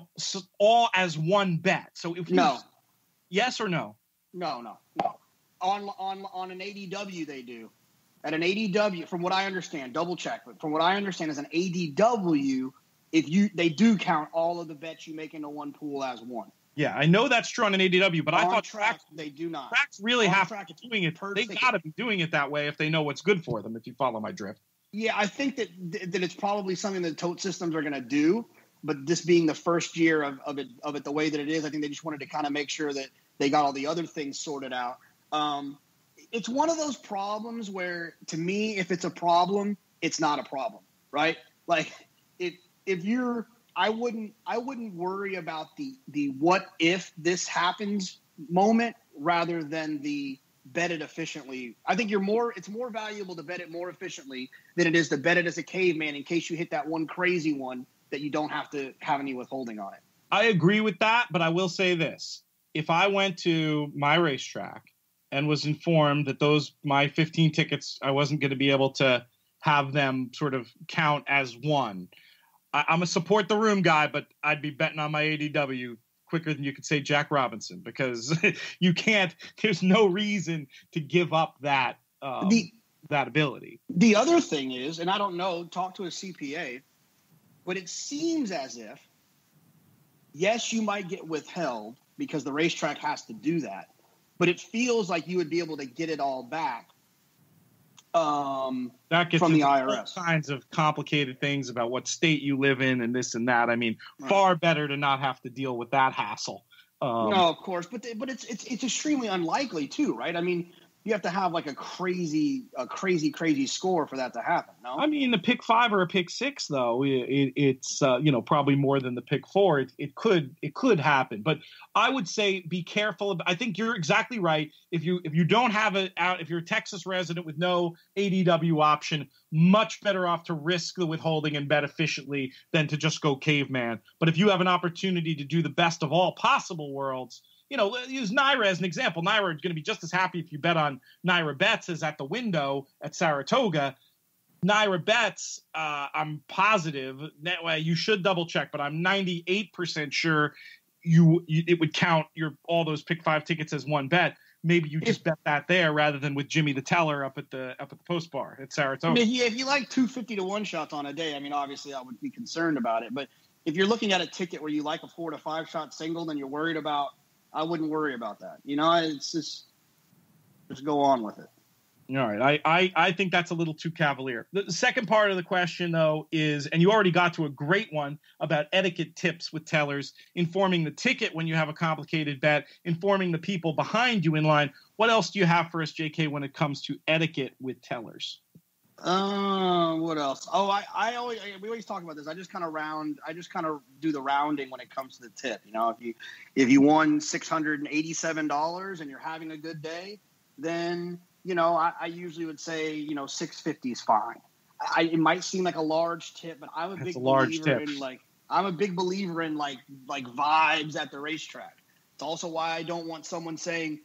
all as one bet. So if you yes or no? No. On an ADW they do. At an ADW, from what I understand, double check, but from what I understand, as an ADW, they do count all of the bets you make into one pool as one. Yeah, I know that's true on an ADW, but I thought tracks they do not. Tracks really have to be doing it. They got to be doing it that way if they know what's good for them. If you follow my drift. Yeah, I think that it's probably something that tote systems are going to do. But this being the first year of it the way that it is, I think they just wanted to kind of make sure that they got all the other things sorted out. It's one of those problems where, to me, if it's a problem, it's not a problem, right? Like I wouldn't worry about the what if this happens moment rather than the bet it efficiently. I think it's more valuable to bet it more efficiently than it is to bet it as a caveman in case you hit that one crazy one that you don't have to have any withholding on it. I agree with that, but I will say this. If I went to my racetrack and was informed that my 15 tickets, I wasn't going to be able to have them sort of count as one, I'm a support the room guy, but I'd be betting on my ADW quicker than you could say Jack Robinson, because you can't. There's no reason to give up that that ability. The other thing is, and I don't know, talk to a CPA, but it seems as if, yes, you might get withheld because the racetrack has to do that, but it feels like you would be able to get it all back. That gets from the into IRS. All kinds of complicated things about what state you live in and this and that. I mean, far better to not have to deal with that hassle. No, of course, but it's extremely unlikely too, right? I mean, you have to have like a crazy score for that to happen. No, I mean, the pick 5 or a pick 6, though, it's probably more than the pick 4. It could happen, but I would say be careful. I think you're exactly right. If you don't have if you're a Texas resident with no ADW option, much better off to risk the withholding and bet efficiently than to just go caveman. But if you have an opportunity to do the best of all possible worlds, use Naira as an example. Naira is going to be just as happy if you bet on Naira Bets as at the window at Saratoga. Naira Bets, I'm positive, that way you should double check, but I'm 98% sure it would count all those pick 5 tickets as one bet. Maybe you just bet that there rather than with Jimmy the Teller up at the post bar at Saratoga. If you like 250 to 1 shots on a day, I mean, obviously I would be concerned about it. But if you're looking at a ticket where you like a 4 to 5 shot single, then you're worried about. I wouldn't worry about that. It's just go on with it. All right. I think that's a little too cavalier. The second part of the question, though, is, and you already got to a great one about etiquette tips with tellers, informing the ticket when you have a complicated bet, informing the people behind you in line. What else do you have for us, JK, when it comes to etiquette with tellers? What else? Oh, we always talk about this. I just kind of do the rounding when it comes to the tip. If you won $687 and you're having a good day, then I usually would say $650 is fine. It might seem like a large tip, but I'm a big believer in vibes at the racetrack. It's also why I don't want someone saying,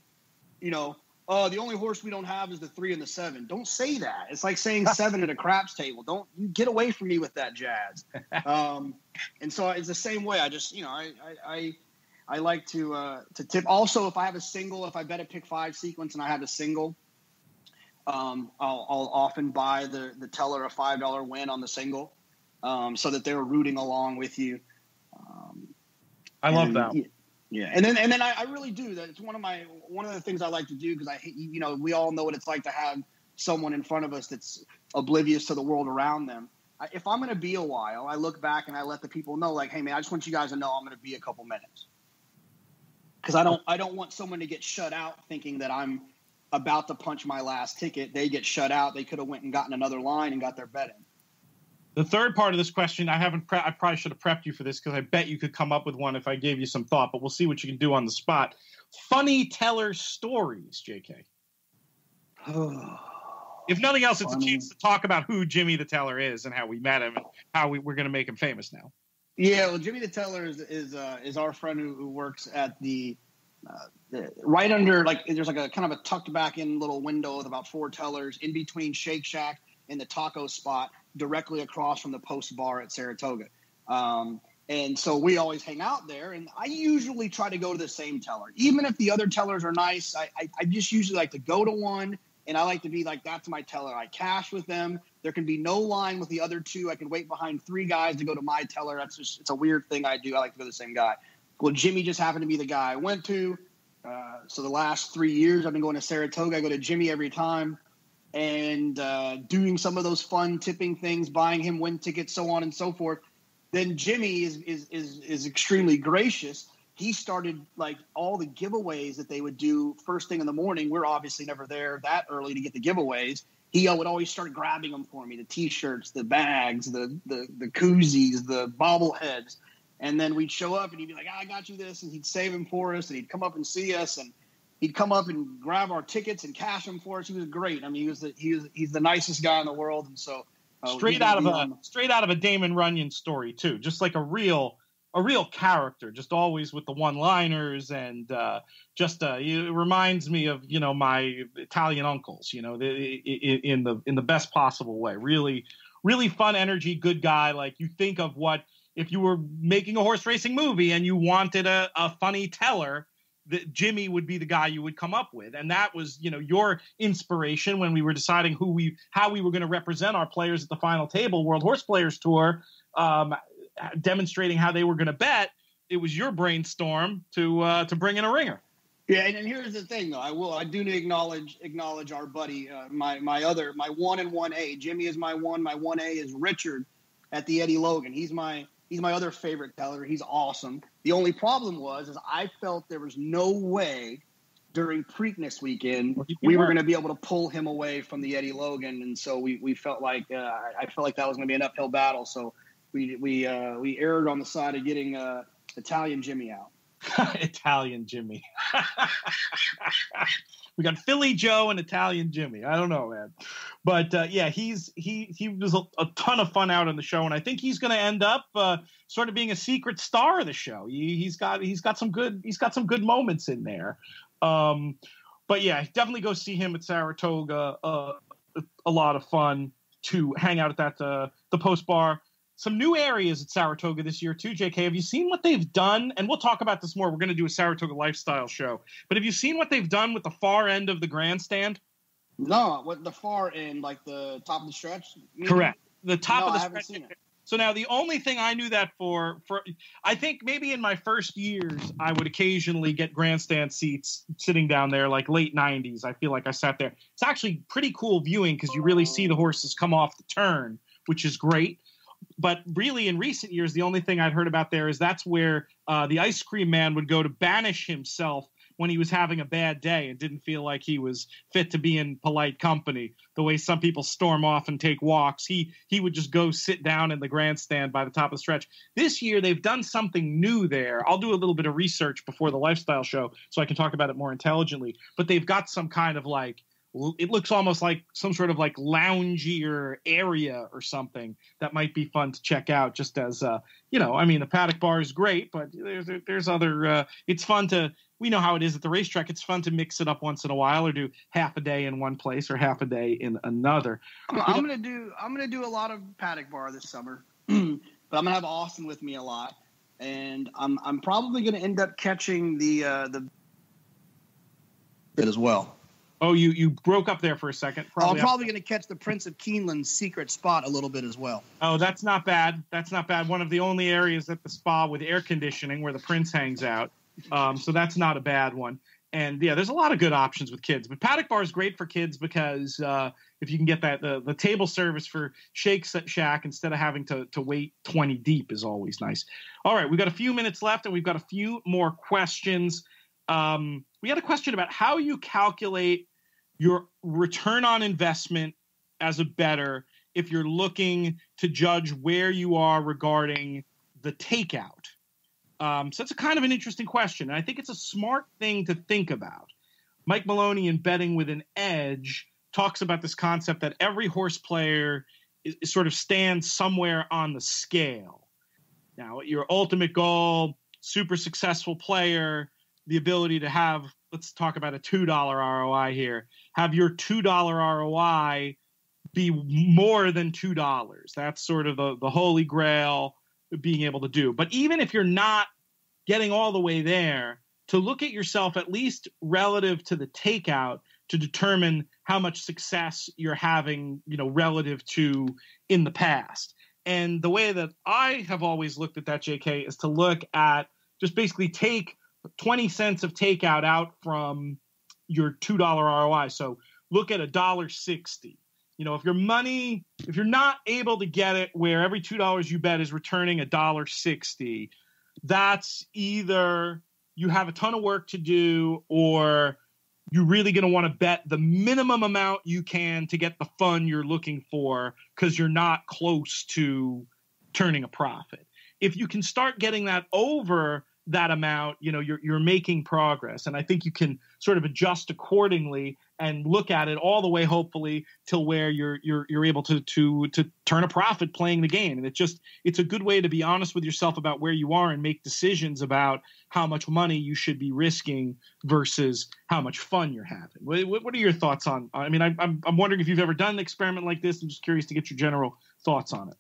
oh, the only horse we don't have is the 3 and the 7. Don't say that. It's like saying 7 at a craps table. Don't you get away from me with that jazz. And so it's the same way. I just, I like to tip. Also, if I have a single, if I bet a pick 5 sequence and I have a single, I'll often buy the teller a $5 win on the single, so that they're rooting along with you. I love that. Yeah, and then I really do that. It's one of the things I like to do, because we all know what it's like to have someone in front of us that's oblivious to the world around them. If I'm going to be a while, I look back and I let the people know, like, hey man, I just want you guys to know I'm going to be a couple minutes, because I don't want someone to get shut out thinking that I'm about to punch my last ticket. They get shut out. They could have went and gotten another line and got their bet in. The third part of this question, I probably should have prepped you for this, because I bet you could come up with one if I gave you some thought, but we'll see what you can do on the spot. Funny teller stories, JK. If nothing else, it's a chance to talk about who Jimmy the Teller is and how we met him and how we're going to make him famous now. Yeah, well, Jimmy the Teller is our friend who works at the right under, there's like a kind of a tucked back in little window with about 4 tellers in between Shake Shack and the taco spot, directly across from the post bar at Saratoga. And so we always hang out there, and I usually try to go to the same teller. Even if the other tellers are nice, I just usually like to go to one, and I like to be like, that's my teller. I cash with them. There can be no line with the other 2. I can wait behind 3 guys to go to my teller. It's a weird thing I do. I like to go to the same guy. Well, Jimmy just happened to be the guy I went to. So the last 3 years I've been going to Saratoga. I go to Jimmy every time. And doing some of those fun tipping things, buying him win tickets, so on and so forth. Then Jimmy is extremely gracious. He started all the giveaways that they would do first thing in the morning. We're obviously never there that early to get the giveaways. He would always start grabbing them for me: the T-shirts, the bags, the koozies, the bobbleheads. And then we'd show up, and he'd be like, I got you this, and he'd save them for us, and he'd come up and see us, and he'd come up and grab our tickets and cash them for us. He was great. I mean, he's the nicest guy in the world, and so straight out of a Damon Runyon story too, just like a real character, just always with the one-liners, and it reminds me of my Italian uncles, in the best possible way. Really, really fun energy, good guy. Like, you think of what if you were making a horse racing movie and you wanted a funny teller, that Jimmy would be the guy you would come up with. And that was, your inspiration when we were deciding how we were going to represent our players at the final table, World Horse Players Tour, demonstrating how they were going to bet. It was your brainstorm to bring in a ringer. Yeah, and here's the thing, though. I do acknowledge our buddy, my 1 and 1A. Jimmy is my 1. My 1A is Richard at the Eddie Logan. He's my other favorite teller. He's awesome. The only problem is I felt there was no way during Preakness weekend we were going to be able to pull him away from the Eddie Logan, and so we felt like I felt like that was going to be an uphill battle. So we erred on the side of getting Italian Jimmy out. Italian Jimmy. We got Philly Joe and Italian Jimmy. I don't know, man. But he was a ton of fun out on the show, and I think he's going to end up sort of being a secret star of the show. He's got some good moments in there. But yeah, definitely go see him at Saratoga. A lot of fun to hang out at that the Post Bar. Some new areas at Saratoga this year too, JK. Have you seen what they've done? And we'll talk about this more. We're going to do a Saratoga lifestyle show. But have you seen what they've done with the far end of the grandstand? No, what the far end, like the top of the stretch? Correct. The top of the stretch. I haven't seen it. So now the only thing I knew that for I think maybe in my first years, I would occasionally get grandstand seats sitting down there, like late 90s. I feel like I sat there. It's actually pretty cool viewing because you really see the horses come off the turn, which is great. But really, in recent years, the only thing I'd heard about there is that's where the ice cream man would go to banish himself when he was having a bad day and didn't feel like he was fit to be in polite company. The way some people storm off and take walks, he would just go sit down in the grandstand by the top of the stretch. This year, they've done something new there. I'll do a little bit of research before the lifestyle show so I can talk about it more intelligently. But they've got some kind of like, it looks almost like some sort of like loungier area or something that might be fun to check out just as, I mean, the paddock bar is great, but there's other, it's fun to, we know how it is at the racetrack. It's fun to mix it up once in a while or do half a day in one place or half a day in another. I'm going to do a lot of paddock bar this summer, but I'm going to have Austin with me a lot. And I'm probably going to end up catching the as well. Oh, you broke up there for a second. I'm probably going to catch the Prince of Keeneland's secret spot a little bit as well. Oh, that's not bad. That's not bad. One of the only areas at the spa with air conditioning where the Prince hangs out. So that's not a bad one. And yeah, there's a lot of good options with kids. But paddock bar is great for kids because if you can get that, the table service for Shake Shack instead of having to wait 20 deep is always nice. All right, we've got a few minutes left and we've got a few more questions. We had a question about how you calculate your return on investment as a bettor if you're looking to judge where you are regarding the takeout. So it's a kind of an interesting question. And I think it's a smart thing to think about. Mike Maloney in Betting with an Edge talks about this concept that every horse player is sort of stands somewhere on the scale. Now, your ultimate goal, super successful player, the ability to have, let's talk about a $2 ROI here, have your $2 ROI be more than $2. That's sort of the holy grail of being able to do. But even if you're not getting all the way there, to look at yourself at least relative to the takeout to determine how much success you're having, relative to in the past. And the way that I have always looked at that, JK, is to look at just basically take 20 cents of takeout out from your $2 ROI. So look at $1.60. If you're not able to get it where every $2 you bet is returning $1.60, that's either you have a ton of work to do or you're really going to want to bet the minimum amount you can to get the fun you're looking for because you're not close to turning a profit. If you can start getting that over that amount, you're making progress. And I think you can sort of adjust accordingly and look at it all the way, hopefully, till where you're able to turn a profit playing the game. And it's a good way to be honest with yourself about where you are and make decisions about how much money you should be risking versus how much fun you're having. What are your thoughts on? I mean, I'm wondering if you've ever done an experiment like this. I'm just curious to get your general thoughts on it.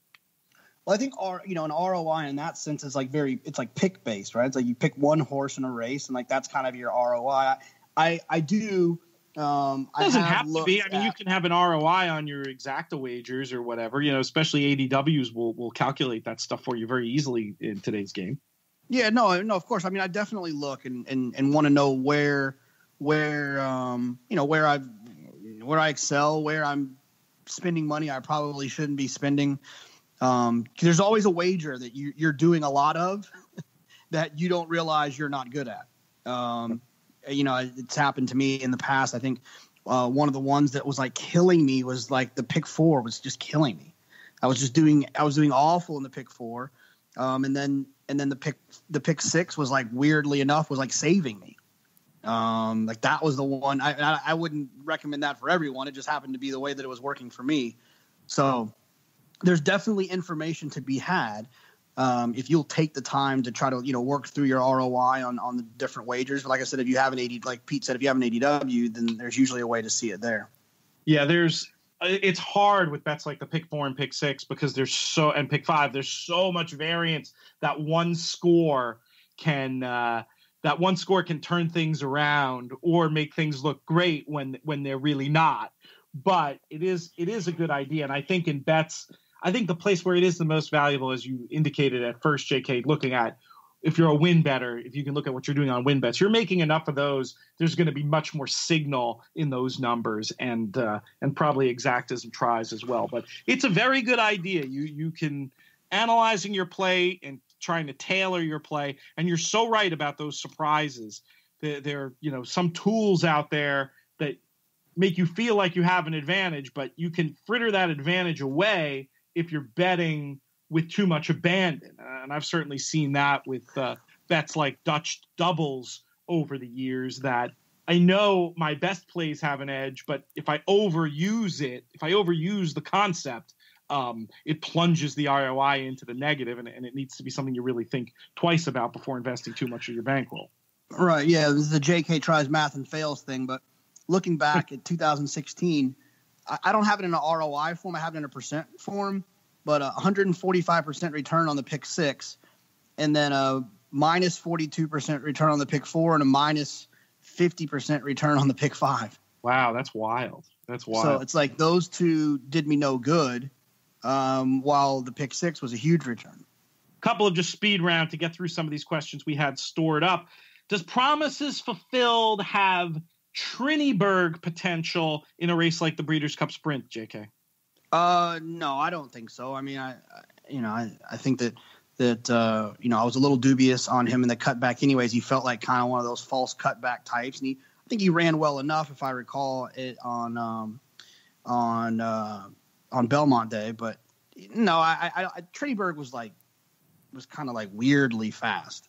Well, I think an ROI in that sense is like it's like pick based, right? It's like you pick one horse in a race, and like that's kind of your ROI. I do. It doesn't have to be. I mean, you can have an ROI on your exacta wagers or whatever. Especially ADWs will calculate that stuff for you very easily in today's game. Yeah, no, of course. I mean, I definitely look and want to know where I excel, where I'm spending money I probably shouldn't be spending. There's always a wager that you're doing a lot of that you don't realize you're not good at. It's happened to me in the past. I think one of the ones that was like killing me was like the pick 4 was just killing me. I was doing awful in the pick 4. And then the pick 6 was like, weirdly enough, was like saving me. Like that was the one. I wouldn't recommend that for everyone. It just happened to be the way that it was working for me. So there's definitely information to be had. If you'll take the time to try to, work through your ROI on the different wagers. But like I said, if you have like Pete said, if you have an ADW, then there's usually a way to see it there. Yeah, it's hard with bets like the pick 4 and pick 6 because and pick 5, there's so much variance that one score can turn things around or make things look great when they're really not. But it is a good idea. And I think in bets, I think the place where it is the most valuable, as you indicated at first, JK, looking at if you're a win better, if you can look at what you're doing on win bets, you're making enough of those. There's going to be much more signal in those numbers and probably exactas and tries as well. But it's a very good idea. You can analyzing your play and trying to tailor your play. And you're so right about those surprises. There are, some tools out there that make you feel like you have an advantage, but you can fritter that advantage away if you're betting with too much abandon. And I've certainly seen that with bets like Dutch doubles over the years, that I know my best plays have an edge, but if I overuse the concept, it plunges the ROI into the negative, and it needs to be something you really think twice about before investing too much of your bankroll. Right, yeah, this is the JK tries math and fails thing, but looking back at 2016, I don't have it in an ROI form. I have it in a percent form, but 145% return on the pick 6, and then a minus 42% return on the pick 4, and a minus 50% return on the pick 5. Wow, that's wild. That's wild. So it's like those two did me no good, while the pick 6 was a huge return. Couple of just speed round to get through some of these questions we had stored up. Does Promises Fulfilled have Triniberg potential in a race like the Breeders' Cup Sprint, JK? No, I don't think so. I mean, I think that I was a little dubious on him in the cutback anyways. He felt like kind of one of those false cutback types, and I think he ran well enough, if I recall it, on Belmont Day. But no, Triniberg was kind of like weirdly fast.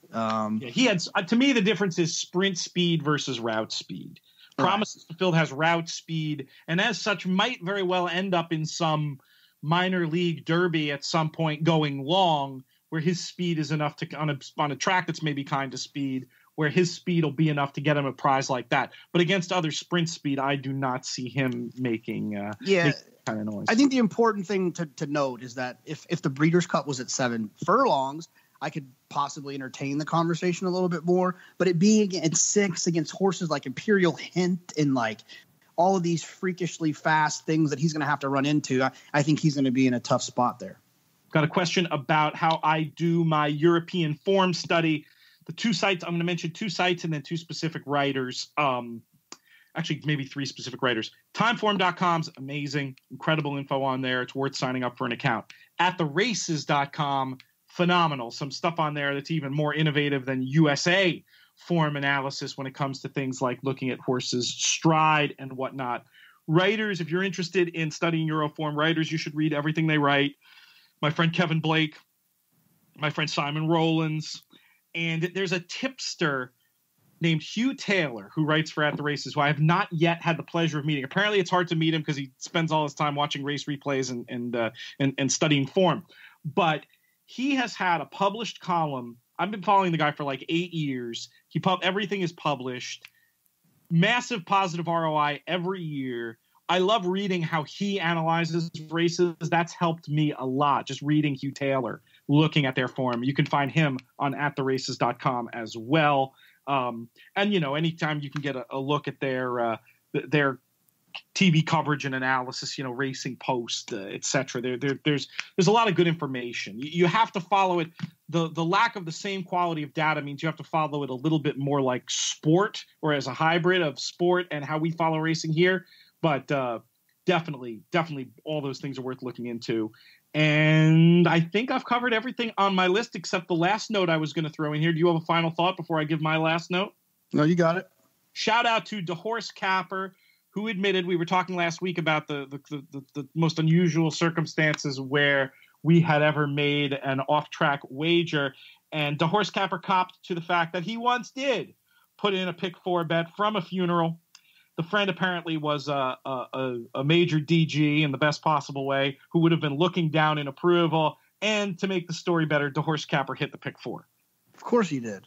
He had, to me, the difference is sprint speed versus route speed. Promises Fulfilled has route speed, and as such might very well end up in some minor league derby at some point going long, where his speed is enough to on a track that's maybe kind of speed, where his speed will be enough to get him a prize like that. But against other sprint speed, I do not see him making kind of noise. I think the important thing to note is that if the Breeders' Cup was at 7 furlongs, I could possibly entertain the conversation a little bit more. But it being at 6 against horses like Imperial Hint and like all of these freakishly fast things that he's going to have to run into, I think he's going to be in a tough spot there. Got a question about how I do my European form study. The 2 sites, I'm going to mention 2 sites and then 2 specific writers. Actually, maybe 3 specific writers. Timeform.com's amazing, incredible info on there. It's worth signing up for an account. AtTheRaces.com, phenomenal. Some stuff on there that's even more innovative than USA form analysis when it comes to things like looking at horses' stride and whatnot. Writers, if you're interested in studying Euroform writers, you should read everything they write. My friend Kevin Blake, my friend Simon Rowlands, And there's a tipster named Hugh Taylor who writes for At the Races, who I have not yet had the pleasure of meeting. Apparently it's hard to meet him because he spends all his time watching race replays and studying form. But he has had a published column. I've been following the guy for like 8 years. Everything is published. Massive positive ROI every year. I love reading how he analyzes races. That's helped me a lot, just reading Hugh Taylor, looking at their form. You can find him on attheraces.com as well. And, anytime you can get a look at their TV coverage and analysis, Racing Post, et cetera. There's a lot of good information. You have to follow it. The lack of the same quality of data means you have to follow it a little bit more like sport, or as a hybrid of sport and how we follow racing here. But definitely all those things are worth looking into. And I think I've covered everything on my list except the last note I was going to throw in here. Do you have a final thought before I give my last note? No, you got it. Shout out to DeHorse Capper, who admitted, we were talking last week about the most unusual circumstances where we had ever made an off-track wager. And DeHorse Capper copped to the fact that he once did put in a pick 4 bet from a funeral. The friend apparently was a major DG in the best possible way, who would have been looking down in approval. And to make the story better, DeHorse Capper hit the pick 4. Of course he did.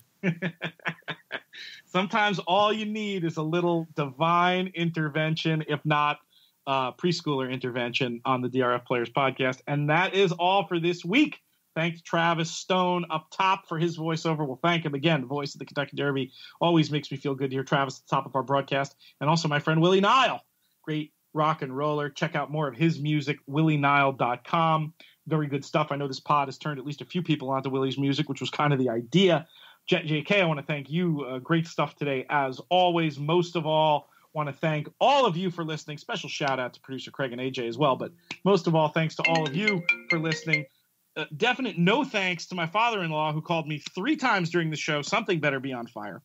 Sometimes all you need is a little divine intervention, if not preschooler intervention, on the DRF Players Podcast. And that is all for this week. Thanks Travis Stone up top for his voiceover. We'll thank him again. The voice of the Kentucky Derby. Always makes me feel good to hear Travis at the top of our broadcast. And also my friend Willie Nile, great rock and roller. Check out more of his music, willienile.com. Very good stuff. I know this pod has turned at least a few people onto Willie's music, which was kind of the idea. JK, I want to thank you. Great stuff today, as always. Most of all, want to thank all of you for listening. Special shout out to producer Craig and AJ as well. But most of all, thanks to all of you for listening. Definite no thanks to my father-in-law, who called me 3 times during the show. Something better be on fire.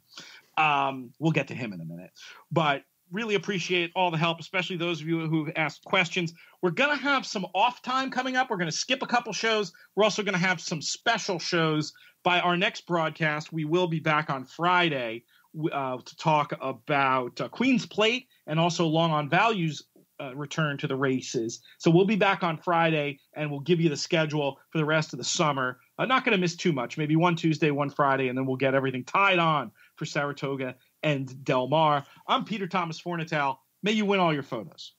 We'll get to him in a minute. But really appreciate all the help, especially those of you who've asked questions. We're going to have some off time coming up. We're going to skip a couple shows. We're also going to have some special shows. By our next broadcast, we will be back on Friday to talk about Queen's Plate and also Long on Value's return to the races. So we'll be back on Friday, and we'll give you the schedule for the rest of the summer. Not going to miss too much, maybe one Tuesday, one Friday, and then we'll get everything tied on for Saratoga and Del Mar. I'm Peter Thomas Fornatale. May you win all your photos.